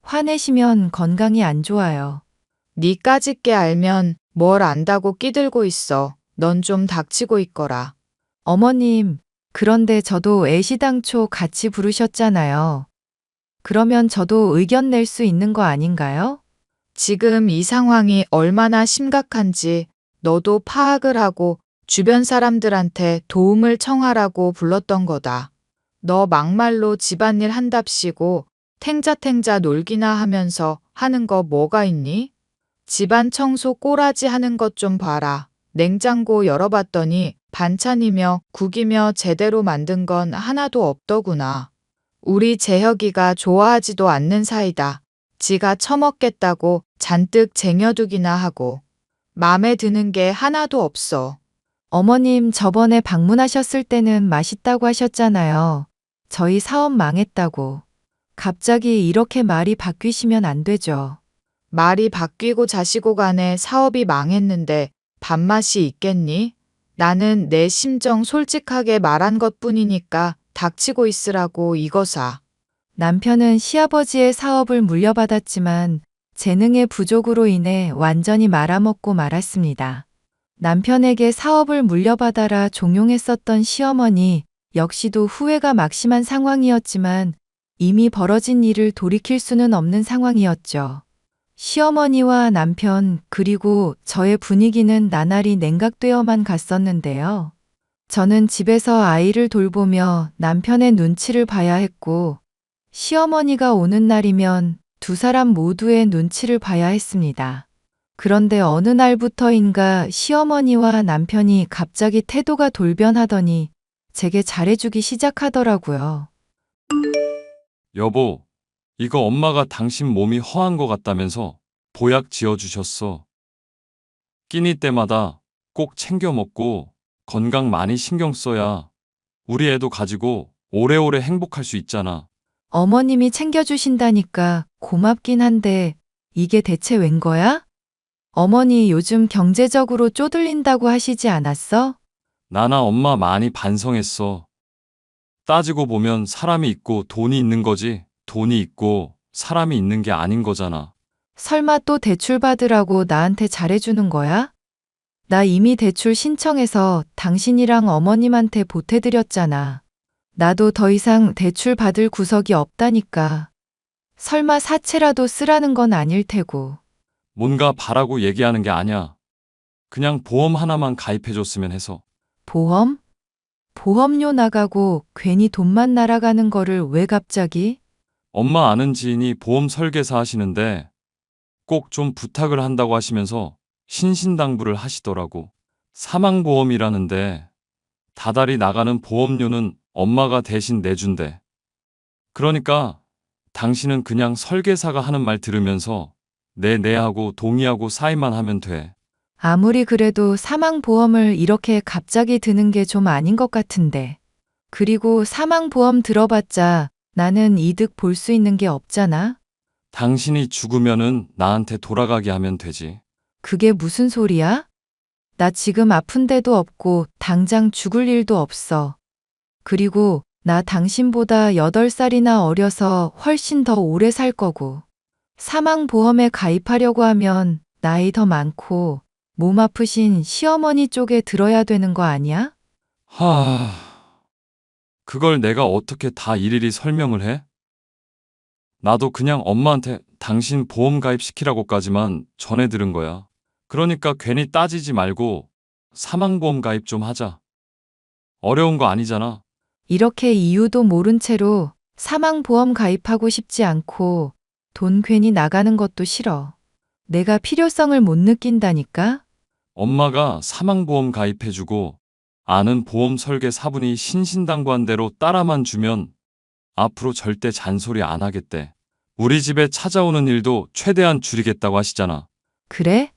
화내시면 건강이 안 좋아요. 니까짓 게 알면 뭘 안다고 끼들고 있어. 넌 좀 닥치고 있거라. 어머님, 그런데 저도 애시당초 같이 부르셨잖아요. 그러면 저도 의견 낼 수 있는 거 아닌가요? 지금 이 상황이 얼마나 심각한지 너도 파악을 하고 주변 사람들한테 도움을 청하라고 불렀던 거다. 너 막말로 집안일 한답시고 탱자탱자 놀기나 하면서 하는 거 뭐가 있니? 집안 청소 꼬라지 하는 것 좀 봐라. 냉장고 열어봤더니 반찬이며 국이며 제대로 만든 건 하나도 없더구나. 우리 재혁이가 좋아하지도 않는 사이다. 지가 처먹겠다고 잔뜩 쟁여두기나 하고. 맘에 드는 게 하나도 없어. 어머님 저번에 방문하셨을 때는 맛있다고 하셨잖아요. 저희 사업 망했다고. 갑자기 이렇게 말이 바뀌시면 안 되죠. 말이 바뀌고 자시고 간에 사업이 망했는데 밥맛이 있겠니? 나는 내 심정 솔직하게 말한 것뿐이니까 닥치고 있으라고 이거사. 남편은 시아버지의 사업을 물려받았지만 재능의 부족으로 인해 완전히 말아먹고 말았습니다. 남편에게 사업을 물려받아라 종용했었던 시어머니 역시도 후회가 막심한 상황이었지만 이미 벌어진 일을 돌이킬 수는 없는 상황이었죠. 시어머니와 남편 그리고 저의 분위기는 나날이 냉각되어만 갔었는데요. 저는 집에서 아이를 돌보며 남편의 눈치를 봐야 했고 시어머니가 오는 날이면 두 사람 모두의 눈치를 봐야 했습니다. 그런데 어느 날부터인가 시어머니와 남편이 갑자기 태도가 돌변하더니 제게 잘해주기 시작하더라고요. 여보, 이거 엄마가 당신 몸이 허한 것 같다면서 보약 지어주셨어. 끼니 때마다 꼭 챙겨 먹고 건강 많이 신경 써야 우리 애도 가지고 오래오래 행복할 수 있잖아. 어머님이 챙겨주신다니까 고맙긴 한데 이게 대체 웬 거야? 어머니 요즘 경제적으로 쪼들린다고 하시지 않았어? 나나 엄마 많이 반성했어. 따지고 보면 사람이 있고 돈이 있는 거지 돈이 있고 사람이 있는 게 아닌 거잖아. 설마 또 대출 받으라고 나한테 잘해주는 거야? 나 이미 대출 신청해서 당신이랑 어머님한테 보태드렸잖아. 나도 더 이상 대출 받을 구석이 없다니까. 설마 사채라도 쓰라는 건 아닐 테고. 뭔가 바라고 얘기하는 게 아니야. 그냥 보험 하나만 가입해줬으면 해서. 보험? 보험료 나가고 괜히 돈만 날아가는 거를 왜 갑자기? 엄마 아는 지인이 보험 설계사 하시는데 꼭 좀 부탁을 한다고 하시면서 신신당부를 하시더라고. 사망보험이라는데 다달이 나가는 보험료는 엄마가 대신 내준대. 그러니까 당신은 그냥 설계사가 하는 말 들으면서 네 하고 동의하고 사인만 하면 돼. 아무리 그래도 사망보험을 이렇게 갑자기 드는 게 좀 아닌 것 같은데. 그리고 사망보험 들어봤자 나는 이득 볼 수 있는 게 없잖아? 당신이 죽으면은 나한테 돌아가게 하면 되지. 그게 무슨 소리야? 나 지금 아픈 데도 없고 당장 죽을 일도 없어. 그리고 나 당신보다 8살이나 어려서 훨씬 더 오래 살 거고. 사망보험에 가입하려고 하면 나이 더 많고 몸 아프신 시어머니 쪽에 들어야 되는 거 아니야? 그걸 내가 어떻게 다 일일이 설명을 해? 나도 그냥 엄마한테 당신 보험 가입시키라고까지만 전해 들은 거야. 그러니까 괜히 따지지 말고 사망보험 가입 좀 하자. 어려운 거 아니잖아. 이렇게 이유도 모른 채로 사망보험 가입하고 싶지 않고 돈 괜히 나가는 것도 싫어. 내가 필요성을 못 느낀다니까? 엄마가 사망보험 가입해주고 아는 보험 설계 사분이 신신당부한 대로 따라만 주면 앞으로 절대 잔소리 안 하겠대. 우리 집에 찾아오는 일도 최대한 줄이겠다고 하시잖아. 그래?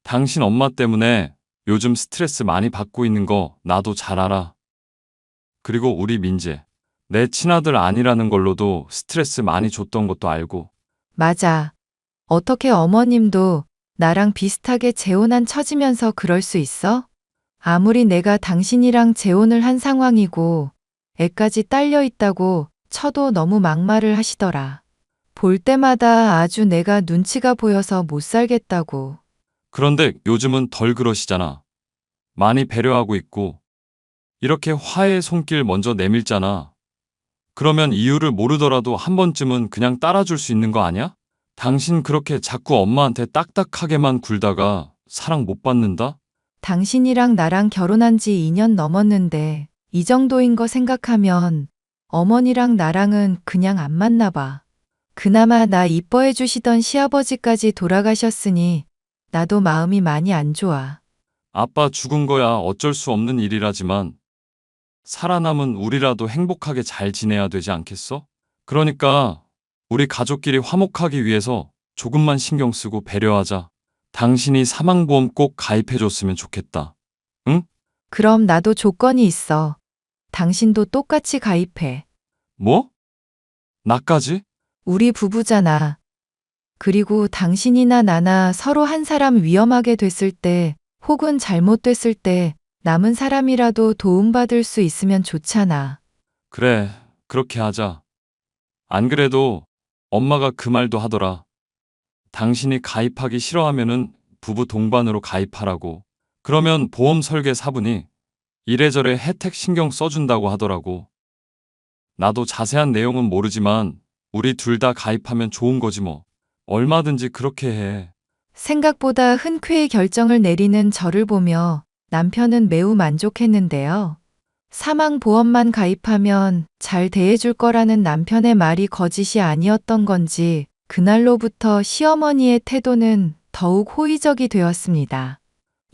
당신 엄마 때문에 요즘 스트레스 많이 받고 있는 거 나도 잘 알아. 그리고 우리 민재, 내 친아들 아니라는 걸로도 스트레스 많이 줬던 것도 알고. 맞아. 어떻게 어머님도 나랑 비슷하게 재혼한 처지면서 그럴 수 있어? 아무리 내가 당신이랑 재혼을 한 상황이고 애까지 딸려 있다고 쳐도 너무 막말을 하시더라. 볼 때마다 아주 내가 눈치가 보여서 못 살겠다고. 그런데 요즘은 덜 그러시잖아. 많이 배려하고 있고. 이렇게 화해의 손길 먼저 내밀잖아. 그러면 이유를 모르더라도 한 번쯤은 그냥 따라줄 수 있는 거 아니야? 당신 그렇게 자꾸 엄마한테 딱딱하게만 굴다가 사랑 못 받는다? 당신이랑 나랑 결혼한 지 2년 넘었는데 이 정도인 거 생각하면 어머니랑 나랑은 그냥 안 맞나 봐. 그나마 나 이뻐해 주시던 시아버지까지 돌아가셨으니 나도 마음이 많이 안 좋아. 아빠 죽은 거야 어쩔 수 없는 일이라지만 살아남은 우리라도 행복하게 잘 지내야 되지 않겠어? 그러니까 우리 가족끼리 화목하기 위해서 조금만 신경 쓰고 배려하자. 당신이 사망보험 꼭 가입해줬으면 좋겠다. 응? 그럼 나도 조건이 있어. 당신도 똑같이 가입해. 뭐? 나까지? 우리 부부잖아. 그리고 당신이나 나나 서로 한 사람 위험하게 됐을 때 혹은 잘못됐을 때 남은 사람이라도 도움받을 수 있으면 좋잖아. 그래, 그렇게 하자. 안 그래도 엄마가 그 말도 하더라. 당신이 가입하기 싫어하면은 부부 동반으로 가입하라고. 그러면 보험 설계 사분이 이래저래 혜택 신경 써준다고 하더라고. 나도 자세한 내용은 모르지만 우리 둘 다 가입하면 좋은 거지 뭐. 얼마든지 그렇게 해. 생각보다 흔쾌히 결정을 내리는 저를 보며 남편은 매우 만족했는데요. 사망보험만 가입하면 잘 대해줄 거라는 남편의 말이 거짓이 아니었던 건지 그날로부터 시어머니의 태도는 더욱 호의적이 되었습니다.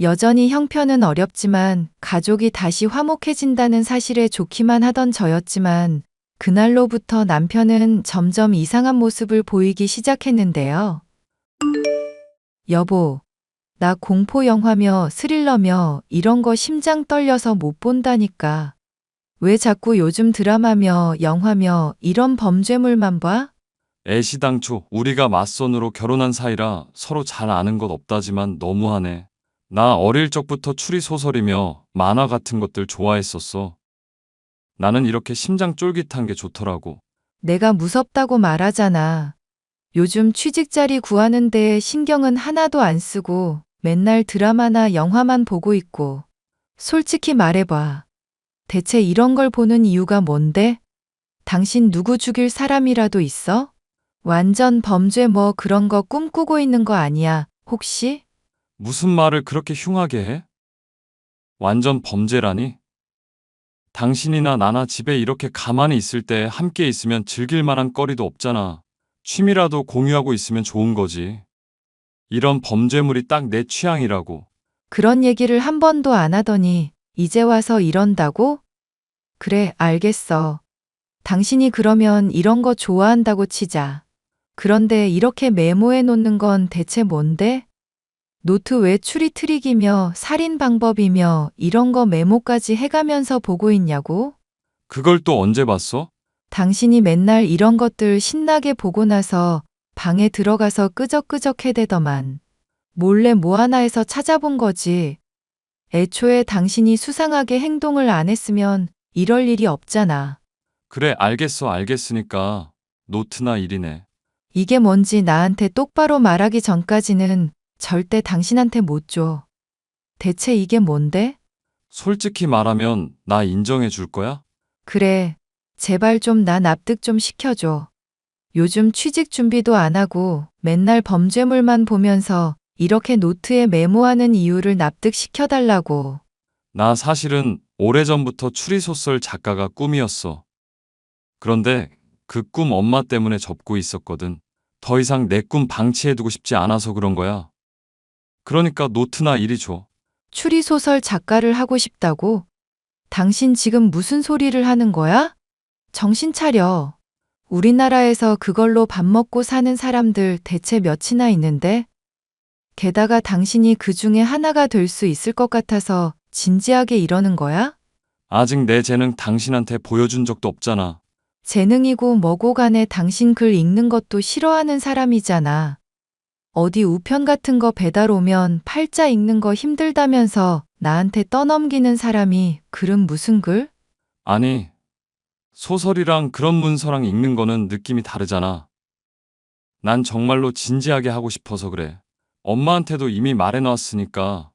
여전히 형편은 어렵지만 가족이 다시 화목해진다는 사실에 좋기만 하던 저였지만 그날로부터 남편은 점점 이상한 모습을 보이기 시작했는데요. 여보, 나 공포 영화며 스릴러며 이런 거 심장 떨려서 못 본다니까. 왜 자꾸 요즘 드라마며 영화며 이런 범죄물만 봐? 애시당초 우리가 맞선으로 결혼한 사이라 서로 잘 아는 것 없다지만 너무하네. 나 어릴 적부터 추리소설이며 만화 같은 것들 좋아했었어. 나는 이렇게 심장 쫄깃한 게 좋더라고. 내가 무섭다고 말하잖아. 요즘 취직자리 구하는데 신경은 하나도 안 쓰고 맨날 드라마나 영화만 보고 있고. 솔직히 말해봐. 대체 이런 걸 보는 이유가 뭔데? 당신 누구 죽일 사람이라도 있어? 완전 범죄 뭐 그런 거 꿈꾸고 있는 거 아니야, 혹시? 무슨 말을 그렇게 흉하게 해? 완전 범죄라니? 당신이나 나나 집에 이렇게 가만히 있을 때 함께 있으면 즐길 만한 거리도 없잖아. 취미라도 공유하고 있으면 좋은 거지. 이런 범죄물이 딱 내 취향이라고. 그런 얘기를 한 번도 안 하더니 이제 와서 이런다고? 그래, 알겠어. 당신이 그러면 이런 거 좋아한다고 치자. 그런데 이렇게 메모해 놓는 건 대체 뭔데? 노트 외출이 트릭이며 살인 방법이며 이런 거 메모까지 해가면서 보고 있냐고? 그걸 또 언제 봤어? 당신이 맨날 이런 것들 신나게 보고 나서 방에 들어가서 끄적끄적 해대더만. 몰래 뭐 하나 해서 찾아본 거지. 애초에 당신이 수상하게 행동을 안 했으면 이럴 일이 없잖아. 그래, 알겠어, 알겠으니까. 노트나 일이네. 이게 뭔지 나한테 똑바로 말하기 전까지는 절대 당신한테 못 줘. 대체 이게 뭔데? 솔직히 말하면 나 인정해 줄 거야? 그래, 제발 좀 나 납득 좀 시켜줘. 요즘 취직 준비도 안 하고 맨날 범죄물만 보면서 이렇게 노트에 메모하는 이유를 납득시켜달라고. 나 사실은 오래전부터 추리소설 작가가 꿈이었어. 그런데 그 꿈 엄마 때문에 접고 있었거든. 더 이상 내 꿈 방치해두고 싶지 않아서 그런 거야. 그러니까 노트나 이리 줘. 추리소설 작가를 하고 싶다고? 당신 지금 무슨 소리를 하는 거야? 정신 차려. 우리나라에서 그걸로 밥 먹고 사는 사람들 대체 몇이나 있는데? 게다가 당신이 그 중에 하나가 될 수 있을 것 같아서 진지하게 이러는 거야? 아직 내 재능 당신한테 보여준 적도 없잖아. 재능이고 뭐고 간에 당신 글 읽는 것도 싫어하는 사람이잖아. 어디 우편 같은 거 배달 오면 팔자 읽는 거 힘들다면서 나한테 떠넘기는 사람이 글은 무슨 글? 아니, 소설이랑 그런 문서랑 읽는 거는 느낌이 다르잖아. 난 정말로 진지하게 하고 싶어서 그래. 엄마한테도 이미 말해놨으니까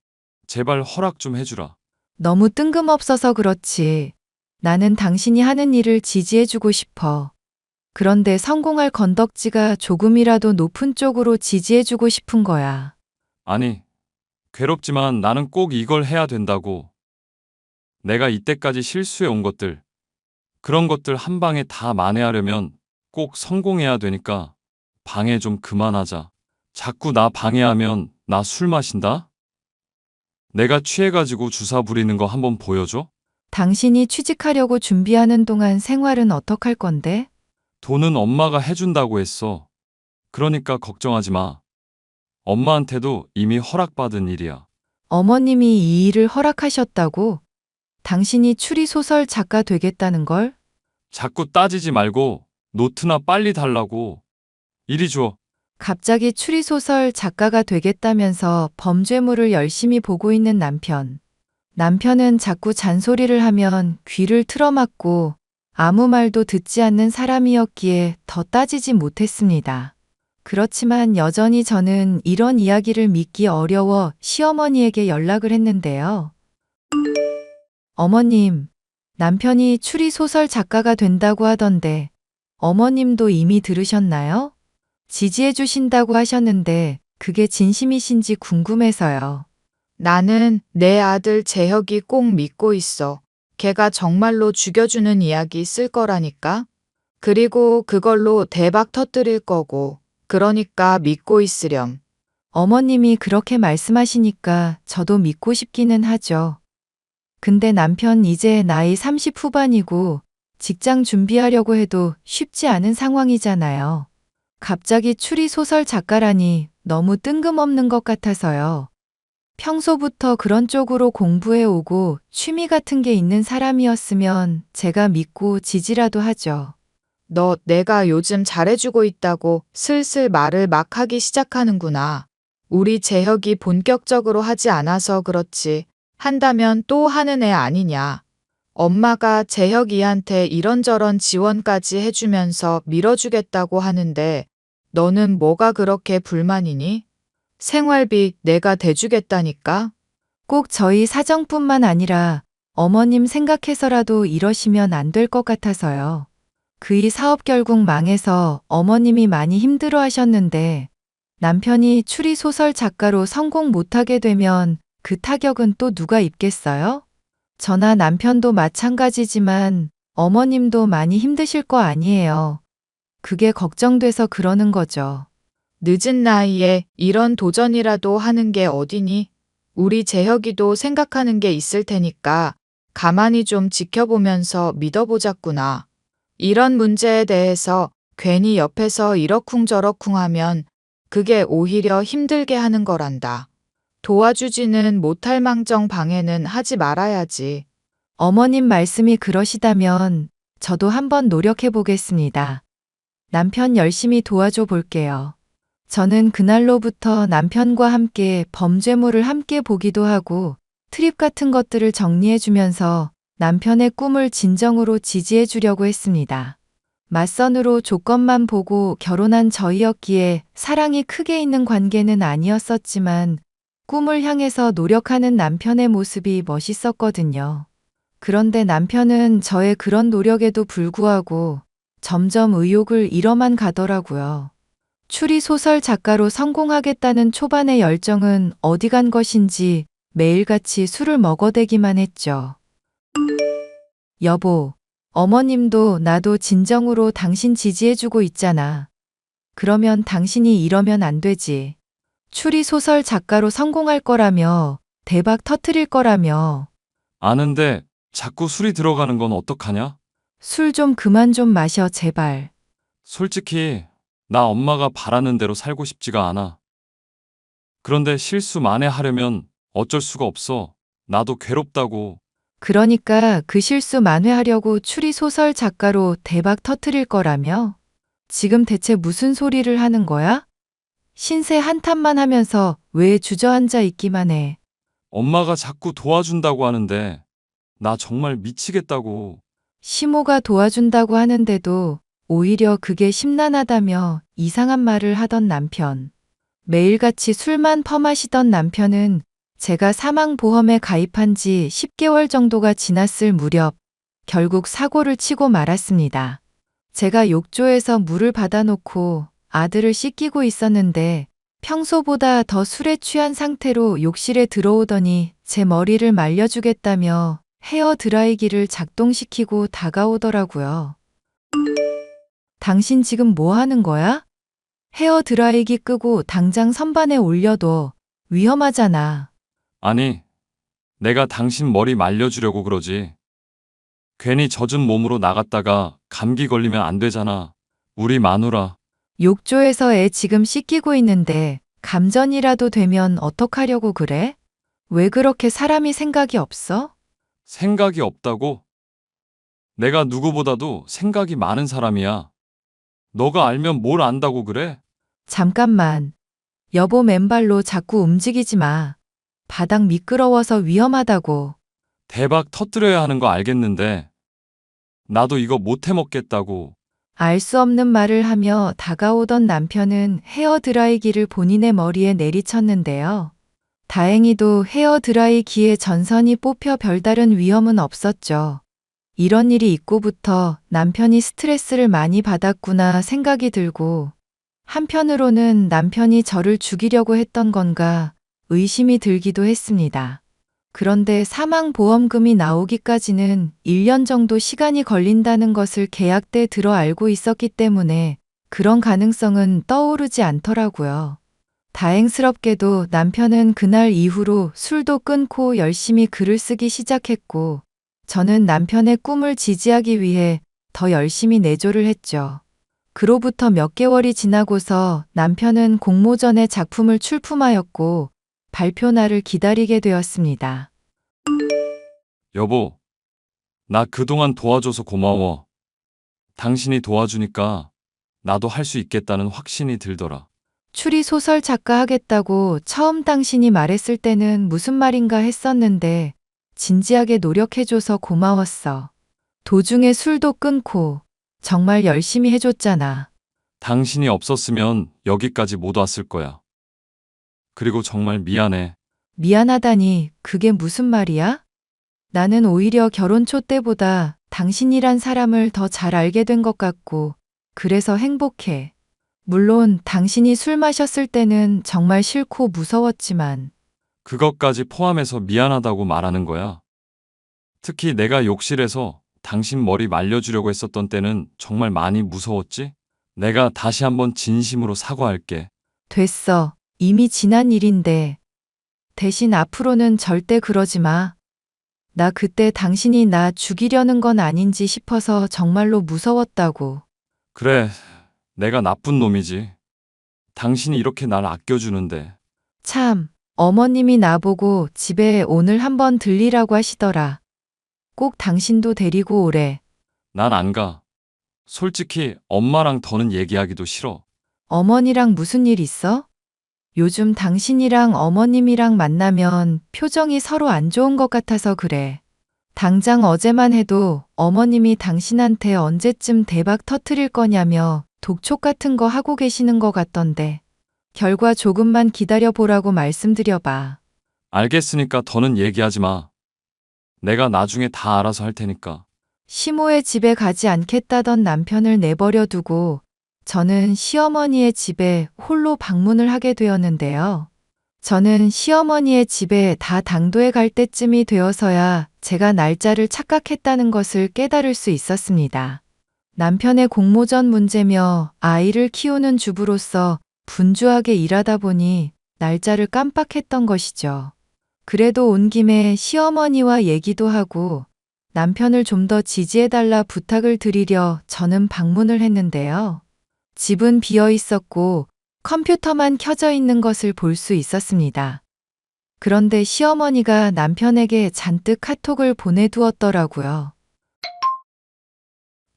제발 허락 좀 해주라. 너무 뜬금없어서 그렇지. 나는 당신이 하는 일을 지지해주고 싶어. 그런데 성공할 건덕지가 조금이라도 높은 쪽으로 지지해주고 싶은 거야. 아니, 괴롭지만 나는 꼭 이걸 해야 된다고. 내가 이때까지 실수해 온 것들, 그런 것들 한 방에 다 만회하려면 꼭 성공해야 되니까 방해 좀 그만하자. 자꾸 나 방해하면 나 술 마신다? 내가 취해가지고 주사 부리는 거 한번 보여줘? 당신이 취직하려고 준비하는 동안 생활은 어떡할 건데? 돈은 엄마가 해준다고 했어. 그러니까 걱정하지 마. 엄마한테도 이미 허락받은 일이야. 어머님이 이 일을 허락하셨다고? 당신이 추리소설 작가 되겠다는 걸? 자꾸 따지지 말고 노트나 빨리 달라고. 이리 줘. 갑자기 추리소설 작가가 되겠다면서 범죄물을 열심히 보고 있는 남편. 남편은 자꾸 잔소리를 하면 귀를 틀어막고 아무 말도 듣지 않는 사람이었기에 더 따지지 못했습니다. 그렇지만 여전히 저는 이런 이야기를 믿기 어려워 시어머니에게 연락을 했는데요. 어머님, 남편이 추리소설 작가가 된다고 하던데 어머님도 이미 들으셨나요? 지지해 주신다고 하셨는데 그게 진심이신지 궁금해서요. 나는 내 아들 재혁이 꼭 믿고 있어. 걔가 정말로 죽여주는 이야기 쓸 거라니까. 그리고 그걸로 대박 터뜨릴 거고. 그러니까 믿고 있으렴. 어머님이 그렇게 말씀하시니까 저도 믿고 싶기는 하죠. 근데 남편 이제 나이 30 후반이고 직장 준비하려고 해도 쉽지 않은 상황이잖아요. 갑자기 추리소설 작가라니 너무 뜬금없는 것 같아서요. 평소부터 그런 쪽으로 공부해 오고 취미 같은 게 있는 사람이었으면 제가 믿고 지지라도 하죠. 너 내가 요즘 잘해주고 있다고 슬슬 말을 막 하기 시작하는구나. 우리 재혁이 본격적으로 하지 않아서 그렇지. 한다면 또 하는 애 아니냐. 엄마가 재혁이한테 이런저런 지원까지 해주면서 밀어주겠다고 하는데 너는 뭐가 그렇게 불만이니? 생활비 내가 대주겠다니까? 꼭 저희 사정뿐만 아니라 어머님 생각해서라도 이러시면 안 될 것 같아서요. 그이 사업 결국 망해서 어머님이 많이 힘들어 하셨는데 남편이 추리소설 작가로 성공 못하게 되면 그 타격은 또 누가 입겠어요? 저나 남편도 마찬가지지만 어머님도 많이 힘드실 거 아니에요. 그게 걱정돼서 그러는 거죠. 늦은 나이에 이런 도전이라도 하는 게 어디니? 우리 재혁이도 생각하는 게 있을 테니까 가만히 좀 지켜보면서 믿어보자꾸나. 이런 문제에 대해서 괜히 옆에서 이러쿵저러쿵 하면 그게 오히려 힘들게 하는 거란다. 도와주지는 못할 망정 방해는 하지 말아야지. 어머님 말씀이 그러시다면 저도 한번 노력해 보겠습니다. 남편 열심히 도와줘 볼게요. 저는 그날로부터 남편과 함께 범죄물을 함께 보기도 하고 트립 같은 것들을 정리해 주면서 남편의 꿈을 진정으로 지지해 주려고 했습니다. 맞선으로 조건만 보고 결혼한 저희였기에 사랑이 크게 있는 관계는 아니었었지만 꿈을 향해서 노력하는 남편의 모습이 멋있었거든요. 그런데 남편은 저의 그런 노력에도 불구하고 점점 의욕을 잃어만 가더라고요. 추리소설 작가로 성공하겠다는 초반의 열정은 어디 간 것인지 매일같이 술을 먹어대기만 했죠. 여보, 어머님도 나도 진정으로 당신 지지해주고 있잖아. 그러면 당신이 이러면 안 되지. 추리소설 작가로 성공할 거라며, 대박 터트릴 거라며. 아는데 자꾸 술이 들어가는 건 어떡하냐? 술 좀 그만 좀 마셔, 제발. 솔직히 나 엄마가 바라는 대로 살고 싶지가 않아. 그런데 실수 만회하려면 어쩔 수가 없어. 나도 괴롭다고. 그러니까 그 실수 만회하려고 추리소설 작가로 대박 터트릴 거라며? 지금 대체 무슨 소리를 하는 거야? 신세 한탄만 하면서 왜 주저앉아 있기만 해. 엄마가 자꾸 도와준다고 하는데 나 정말 미치겠다고. 시모가 도와준다고 하는데도 오히려 그게 심란하다며 이상한 말을 하던 남편. 매일같이 술만 퍼마시던 남편은 제가 사망보험에 가입한 지 10개월 정도가 지났을 무렵 결국 사고를 치고 말았습니다. 제가 욕조에서 물을 받아놓고 아들을 씻기고 있었는데 평소보다 더 술에 취한 상태로 욕실에 들어오더니 제 머리를 말려주겠다며 헤어 드라이기를 작동시키고 다가오더라고요. 당신 지금 뭐 하는 거야? 헤어 드라이기 끄고 당장 선반에 올려둬. 위험하잖아. 아니, 내가 당신 머리 말려주려고 그러지. 괜히 젖은 몸으로 나갔다가 감기 걸리면 안 되잖아. 우리 마누라. 욕조에서 애 지금 씻기고 있는데 감전이라도 되면 어떡하려고 그래? 왜 그렇게 사람이 생각이 없어? 생각이 없다고? 내가 누구보다도 생각이 많은 사람이야. 너가 알면 뭘 안다고 그래? 잠깐만. 여보 맨발로 자꾸 움직이지 마. 바닥 미끄러워서 위험하다고. 대박 터뜨려야 하는 거 알겠는데 나도 이거 못 해먹겠다고. 알 수 없는 말을 하며 다가오던 남편은 헤어 드라이기를 본인의 머리에 내리쳤는데요. 다행히도 헤어 드라이기에 전선이 뽑혀 별다른 위험은 없었죠. 이런 일이 있고부터 남편이 스트레스를 많이 받았구나 생각이 들고 한편으로는 남편이 저를 죽이려고 했던 건가 의심이 들기도 했습니다. 그런데 사망보험금이 나오기까지는 1년 정도 시간이 걸린다는 것을 계약 때 들어 알고 있었기 때문에 그런 가능성은 떠오르지 않더라고요. 다행스럽게도 남편은 그날 이후로 술도 끊고 열심히 글을 쓰기 시작했고 저는 남편의 꿈을 지지하기 위해 더 열심히 내조를 했죠. 그로부터 몇 개월이 지나고서 남편은 공모전에 작품을 출품하였고 발표 날을 기다리게 되었습니다. 여보, 나 그동안 도와줘서 고마워. 당신이 도와주니까 나도 할 수 있겠다는 확신이 들더라. 추리소설 작가 하겠다고 처음 당신이 말했을 때는 무슨 말인가 했었는데 진지하게 노력해줘서 고마웠어. 도중에 술도 끊고 정말 열심히 해줬잖아. 당신이 없었으면 여기까지 못 왔을 거야. 그리고 정말 미안해. 미안하다니 그게 무슨 말이야? 나는 오히려 결혼 초 때보다 당신이란 사람을 더 잘 알게 된 것 같고 그래서 행복해. 물론 당신이 술 마셨을 때는 정말 싫고 무서웠지만 그것까지 포함해서 미안하다고 말하는 거야. 특히 내가 욕실에서 당신 머리 말려주려고 했었던 때는 정말 많이 무서웠지? 내가 다시 한번 진심으로 사과할게. 됐어. 이미 지난 일인데 대신 앞으로는 절대 그러지 마. 나 그때 당신이 나 죽이려는 건 아닌지 싶어서 정말로 무서웠다고. 그래, 내가 나쁜 놈이지. 당신이 이렇게 날 아껴주는데. 참, 어머님이 나보고 집에 오늘 한번 들리라고 하시더라. 꼭 당신도 데리고 오래. 난 안 가. 솔직히 엄마랑 더는 얘기하기도 싫어. 어머니랑 무슨 일 있어? 요즘 당신이랑 어머님이랑 만나면 표정이 서로 안 좋은 것 같아서 그래. 당장 어제만 해도 어머님이 당신한테 언제쯤 대박 터트릴 거냐며 독촉 같은 거 하고 계시는 것 같던데. 결과 조금만 기다려보라고 말씀드려봐. 알겠으니까 더는 얘기하지 마. 내가 나중에 다 알아서 할 테니까. 시모의 집에 가지 않겠다던 남편을 내버려 두고 저는 시어머니의 집에 홀로 방문을 하게 되었는데요. 저는 시어머니의 집에 다 당도해 갈 때쯤이 되어서야 제가 날짜를 착각했다는 것을 깨달을 수 있었습니다. 남편의 공모전 문제며 아이를 키우는 주부로서 분주하게 일하다 보니 날짜를 깜빡했던 것이죠. 그래도 온 김에 시어머니와 얘기도 하고 남편을 좀 더 지지해달라 부탁을 드리려 저는 방문을 했는데요. 집은 비어 있었고 컴퓨터만 켜져 있는 것을 볼 수 있었습니다. 그런데 시어머니가 남편에게 잔뜩 카톡을 보내두었더라고요.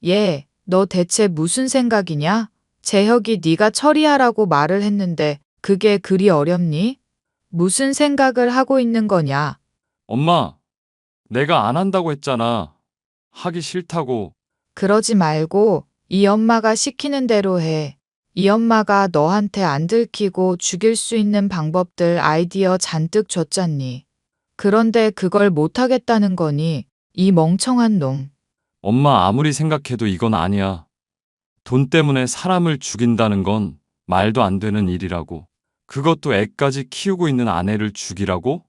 얘, 너 대체 무슨 생각이냐? 재혁이 네가 처리하라고 말을 했는데 그게 그리 어렵니? 무슨 생각을 하고 있는 거냐? 엄마, 내가 안 한다고 했잖아. 하기 싫다고. 그러지 말고 이 엄마가 시키는 대로 해. 이 엄마가 너한테 안 들키고 죽일 수 있는 방법들 아이디어 잔뜩 줬잖니. 그런데 그걸 못하겠다는 거니? 이 멍청한 놈. 엄마 아무리 생각해도 이건 아니야. 돈 때문에 사람을 죽인다는 건 말도 안 되는 일이라고. 그것도 애까지 키우고 있는 아내를 죽이라고?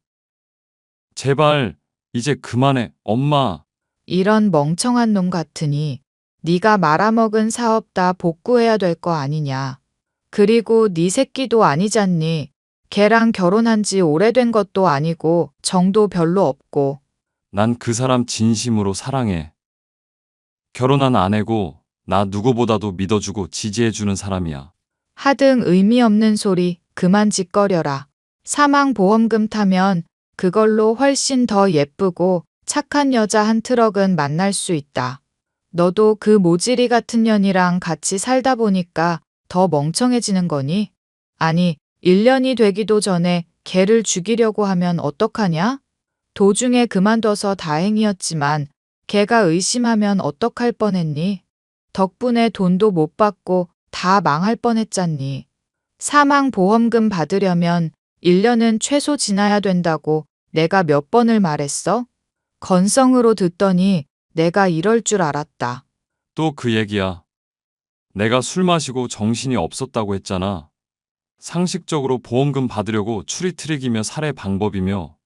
제발 이제 그만해, 엄마. 이런 멍청한 놈 같으니 네가 말아먹은 사업 다 복구해야 될 거 아니냐. 그리고 네 새끼도 아니잖니. 걔랑 결혼한 지 오래된 것도 아니고 정도 별로 없고. 난 그 사람 진심으로 사랑해. 결혼한 아내고 나 누구보다도 믿어주고 지지해주는 사람이야. 하등 의미 없는 소리 그만 짓거려라. 사망보험금 타면 그걸로 훨씬 더 예쁘고 착한 여자 한 트럭은 만날 수 있다. 너도 그 모지리 같은 년이랑 같이 살다 보니까 더 멍청해지는 거니? 아니, 1년이 되기도 전에 걔를 죽이려고 하면 어떡하냐? 도중에 그만둬서 다행이었지만 걔가 의심하면 어떡할 뻔했니? 덕분에 돈도 못 받고 다 망할 뻔했잖니. 사망보험금 받으려면 1년은 최소 지나야 된다고 내가 몇 번을 말했어? 건성으로 듣더니 내가 이럴 줄 알았다. 또 그 얘기야. 내가 술 마시고 정신이 없었다고 했잖아. 상식적으로 보험금 받으려고 추리트릭이며 살해 방법이며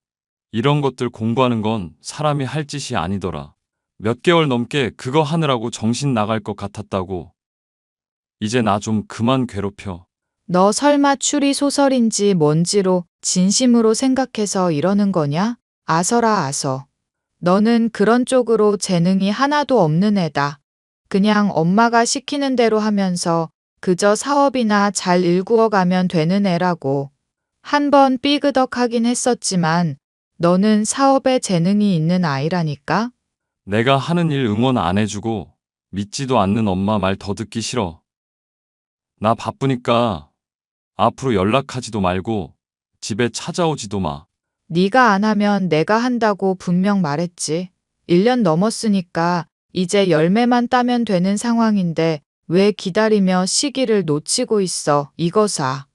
이런 것들 공부하는 건 사람이 할 짓이 아니더라. 몇 개월 넘게 그거 하느라고 정신 나갈 것 같았다고. 이제 나 좀 그만 괴롭혀. 너 설마 추리 소설인지 뭔지로 진심으로 생각해서 이러는 거냐? 아서라 아서. 너는 그런 쪽으로 재능이 하나도 없는 애다. 그냥 엄마가 시키는 대로 하면서 그저 사업이나 잘 일구어 가면 되는 애라고. 한 번 삐그덕하긴 했었지만 너는 사업에 재능이 있는 아이라니까? 내가 하는 일 응원 안 해주고 믿지도 않는 엄마 말 더 듣기 싫어. 나 바쁘니까 앞으로 연락하지도 말고 집에 찾아오지도 마. 네가 안 하면 내가 한다고 분명 말했지. 1년 넘었으니까 이제 열매만 따면 되는 상황인데 왜 기다리며 시기를 놓치고 있어, 이거사.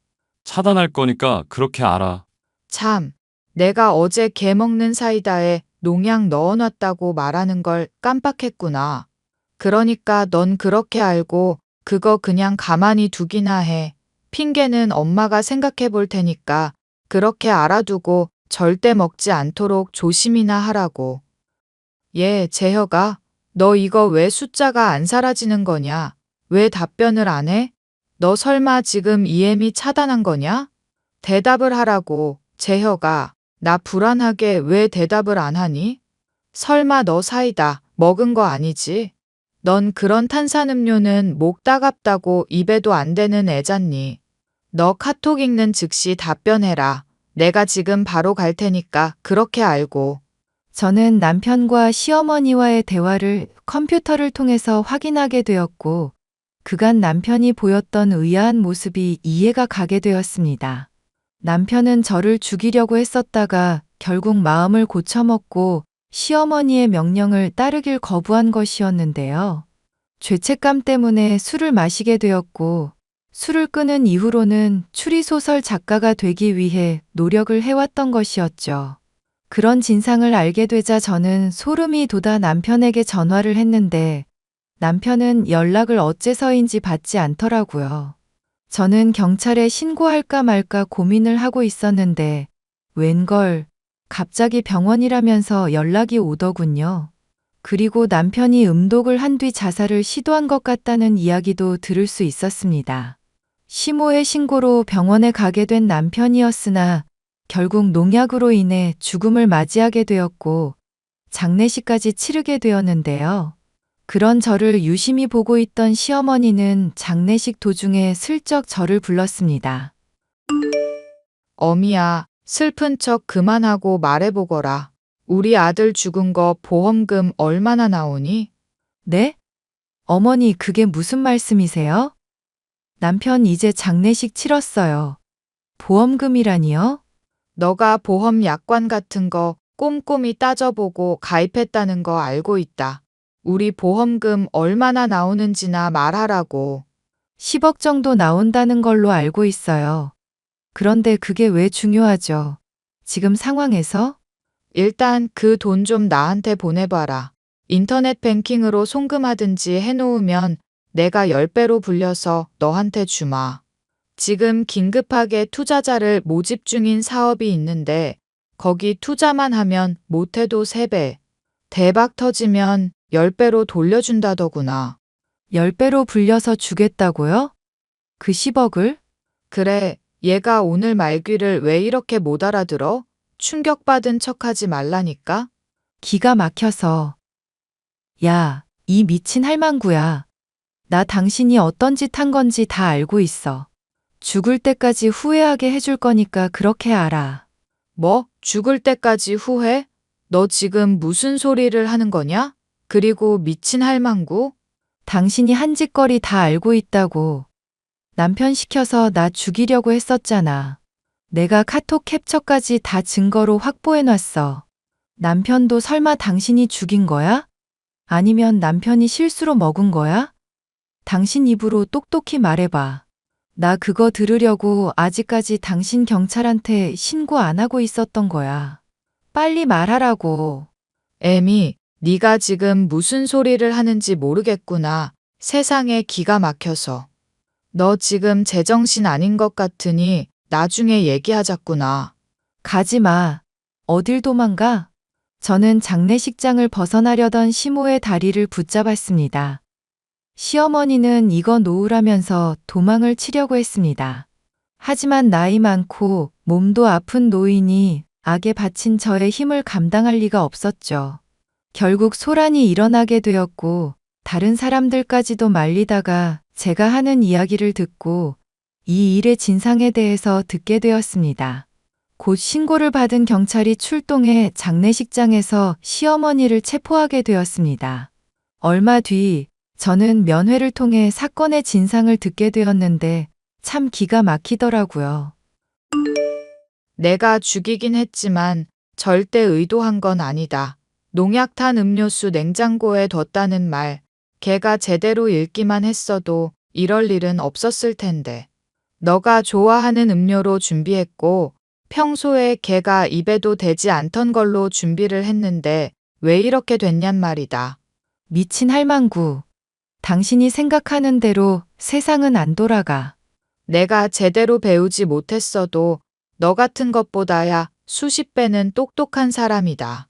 차단할 거니까 그렇게 알아. 참, 내가 어제 개 먹는 사이다에 농약 넣어놨다고 말하는 걸 깜빡했구나. 그러니까 넌 그렇게 알고 그거 그냥 가만히 두기나 해. 핑계는 엄마가 생각해 볼 테니까 그렇게 알아두고 절대 먹지 않도록 조심이나 하라고. 예, 재혁아, 너 이거 왜 숫자가 안 사라지는 거냐? 왜 답변을 안 해? 너 설마 지금 EM이 차단한 거냐? 대답을 하라고, 재혁아. 나 불안하게 왜 대답을 안 하니? 설마 너 사이다 먹은 거 아니지? 넌 그런 탄산음료는 목 따갑다고 입에도 안 대는 애잖니. 너 카톡 읽는 즉시 답변해라. 내가 지금 바로 갈 테니까 그렇게 알고. 저는 남편과 시어머니와의 대화를 컴퓨터를 통해서 확인하게 되었고, 그간 남편이 보였던 의아한 모습이 이해가 가게 되었습니다. 남편은 저를 죽이려고 했었다가 결국 마음을 고쳐먹고 시어머니의 명령을 따르길 거부한 것이었는데요. 죄책감 때문에 술을 마시게 되었고, 술을 끊은 이후로는 추리소설 작가가 되기 위해 노력을 해왔던 것이었죠. 그런 진상을 알게 되자 저는 소름이 돋아 남편에게 전화를 했는데 남편은 연락을 어째서인지 받지 않더라고요. 저는 경찰에 신고할까 말까 고민을 하고 있었는데 웬걸 갑자기 병원이라면서 연락이 오더군요. 그리고 남편이 음독을 한 뒤 자살을 시도한 것 같다는 이야기도 들을 수 있었습니다. 시모의 신고로 병원에 가게 된 남편이었으나 결국 농약으로 인해 죽음을 맞이하게 되었고 장례식까지 치르게 되었는데요. 그런 저를 유심히 보고 있던 시어머니는 장례식 도중에 슬쩍 저를 불렀습니다. 어미야, 슬픈 척 그만하고 말해보거라. 우리 아들 죽은 거 보험금 얼마나 나오니? 네? 어머니, 그게 무슨 말씀이세요? 남편 이제 장례식 치렀어요. 보험금이라니요? 너가 보험 약관 같은 거 꼼꼼히 따져보고 가입했다는 거 알고 있다. 우리 보험금 얼마나 나오는지나 말하라고. 10억 정도 나온다는 걸로 알고 있어요. 그런데 그게 왜 중요하죠? 지금 상황에서? 일단 그 돈 좀 나한테 보내봐라. 인터넷 뱅킹으로 송금하든지 해놓으면 내가 10배로 불려서 너한테 주마. 지금 긴급하게 투자자를 모집 중인 사업이 있는데 거기 투자만 하면 못해도 3배. 대박 터지면 10배로 돌려준다더구나. 10배로 불려서 주겠다고요? 그 10억을? 그래, 얘가 오늘 말귀를 왜 이렇게 못 알아들어? 충격받은 척하지 말라니까? 기가 막혀서. 야, 이 미친 할망구야. 나 당신이 어떤 짓 한 건지 다 알고 있어. 죽을 때까지 후회하게 해줄 거니까 그렇게 알아. 뭐? 죽을 때까지 후회? 너 지금 무슨 소리를 하는 거냐? 그리고 미친 할망구? 당신이 한 짓거리 다 알고 있다고. 남편 시켜서 나 죽이려고 했었잖아. 내가 카톡 캡처까지 다 증거로 확보해놨어. 남편도 설마 당신이 죽인 거야? 아니면 남편이 실수로 먹은 거야? 당신 입으로 똑똑히 말해봐. 나 그거 들으려고 아직까지 당신 경찰한테 신고 안 하고 있었던 거야. 빨리 말하라고. 애미, 네가 지금 무슨 소리를 하는지 모르겠구나. 세상에 기가 막혀서. 너 지금 제정신 아닌 것 같으니 나중에 얘기하자꾸나. 가지 마. 어딜 도망가? 저는 장례식장을 벗어나려던 시모의 다리를 붙잡았습니다. 시어머니는 이거 놓으라면서 도망을 치려고 했습니다. 하지만 나이 많고 몸도 아픈 노인이 악에 바친 저의 힘을 감당할 리가 없었죠. 결국 소란이 일어나게 되었고 다른 사람들까지도 말리다가 제가 하는 이야기를 듣고 이 일의 진상에 대해서 듣게 되었습니다. 곧 신고를 받은 경찰이 출동해 장례식장에서 시어머니를 체포하게 되었습니다. 얼마 뒤 저는 면회를 통해 사건의 진상을 듣게 되었는데 참 기가 막히더라고요. 내가 죽이긴 했지만 절대 의도한 건 아니다. 농약 탄 음료수 냉장고에 뒀다는 말, 걔가 제대로 읽기만 했어도 이럴 일은 없었을 텐데. 너가 좋아하는 음료로 준비했고 평소에 걔가 입에도 대지 않던 걸로 준비를 했는데 왜 이렇게 됐냔 말이다. 미친 할망구. 당신이 생각하는 대로 세상은 안 돌아가. 내가 제대로 배우지 못했어도 너 같은 것보다야 수십 배는 똑똑한 사람이다.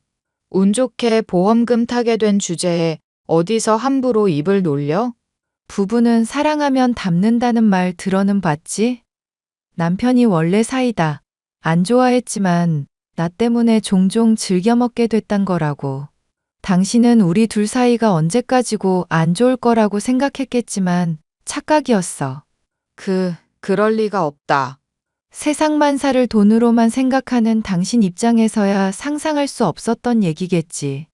운 좋게 보험금 타게 된 주제에 어디서 함부로 입을 놀려? 부부는 사랑하면 닮는다는 말 들어는 봤지? 남편이 원래 사이다. 안 좋아했지만 나 때문에 종종 즐겨 먹게 됐단 거라고. 당신은 우리 둘 사이가 언제까지고 안 좋을 거라고 생각했겠지만 착각이었어. 그럴 리가 없다. 세상 만사를 돈으로만 생각하는 당신 입장에서야 상상할 수 없었던 얘기겠지.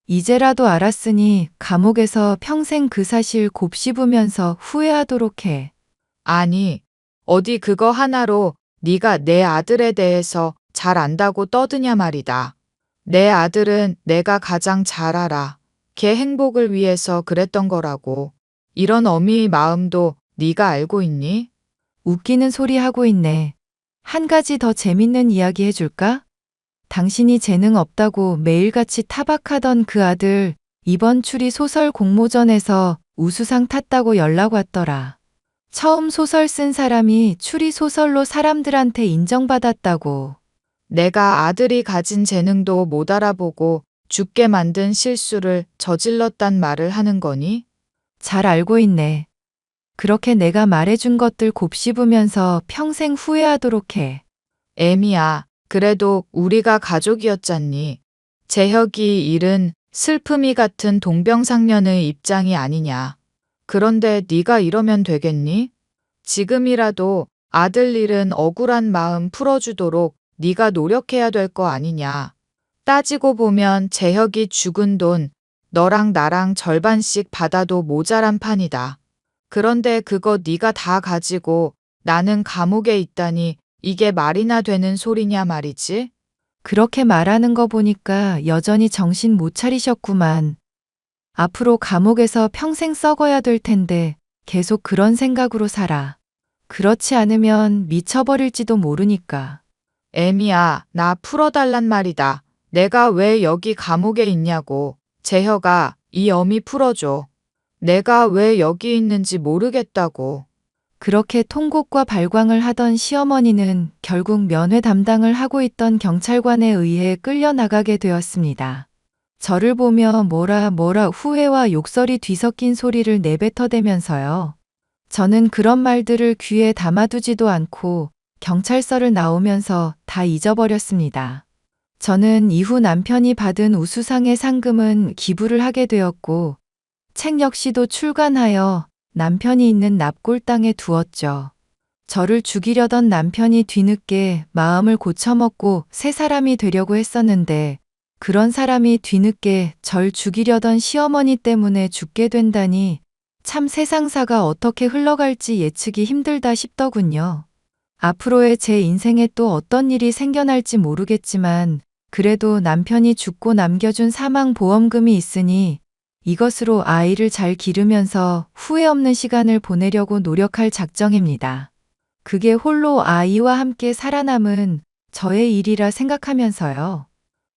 이제라도 알았으니 감옥에서 평생 그 사실 곱씹으면서 후회하도록 해. 아니, 어디 그거 하나로 네가 내 아들에 대해서 잘 안다고 떠드냐 말이다. 내 아들은 내가 가장 잘 알아. 걔 행복을 위해서 그랬던 거라고. 이런 어미의 마음도 네가 알고 있니? 웃기는 소리 하고 있네. 한 가지 더 재밌는 이야기 해줄까? 당신이 재능 없다고 매일같이 타박하던 그 아들, 이번 추리 소설 공모전에서 우수상 탔다고 연락 왔더라. 처음 소설 쓴 사람이 추리 소설로 사람들한테 인정받았다고. 내가 아들이 가진 재능도 못 알아보고 죽게 만든 실수를 저질렀단 말을 하는 거니? 잘 알고 있네. 그렇게 내가 말해준 것들 곱씹으면서 평생 후회하도록 해. 애미야, 그래도 우리가 가족이었잖니. 재혁이 일은 슬픔이 같은 동병상련의 입장이 아니냐. 그런데 네가 이러면 되겠니? 지금이라도 아들 일은 억울한 마음 풀어주도록 네가 노력해야 될 거 아니냐. 따지고 보면 재혁이 죽은 돈 너랑 나랑 절반씩 받아도 모자란 판이다. 그런데 그거 네가 다 가지고 나는 감옥에 있다니 이게 말이나 되는 소리냐 말이지? 그렇게 말하는 거 보니까 여전히 정신 못 차리셨구만. 앞으로 감옥에서 평생 썩어야 될 텐데 계속 그런 생각으로 살아. 그렇지 않으면 미쳐버릴지도 모르니까. 애미야, 나 풀어달란 말이다. 내가 왜 여기 감옥에 있냐고. 재혁아, 이 어미 풀어줘. 내가 왜 여기 있는지 모르겠다고. 그렇게 통곡과 발광을 하던 시어머니는 결국 면회 담당을 하고 있던 경찰관에 의해 끌려나가게 되었습니다. 저를 보며 뭐라 후회와 욕설이 뒤섞인 소리를 내뱉어대면서요. 저는 그런 말들을 귀에 담아두지도 않고 경찰서를 나오면서 다 잊어버렸습니다. 저는 이후 남편이 받은 우수상의 상금은 기부를 하게 되었고, 책 역시도 출간하여 남편이 있는 납골당에 두었죠. 저를 죽이려던 남편이 뒤늦게 마음을 고쳐먹고 새 사람이 되려고 했었는데, 그런 사람이 뒤늦게 절 죽이려던 시어머니 때문에 죽게 된다니 참 세상사가 어떻게 흘러갈지 예측이 힘들다 싶더군요. 앞으로의 제 인생에 또 어떤 일이 생겨날지 모르겠지만 그래도 남편이 죽고 남겨준 사망보험금이 있으니 이것으로 아이를 잘 기르면서 후회 없는 시간을 보내려고 노력할 작정입니다. 그게 홀로 아이와 함께 살아남은 저의 일이라 생각하면서요.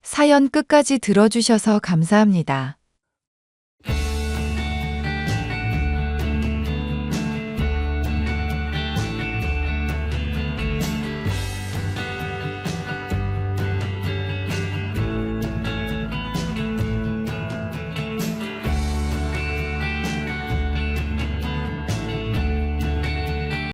사연 끝까지 들어주셔서 감사합니다.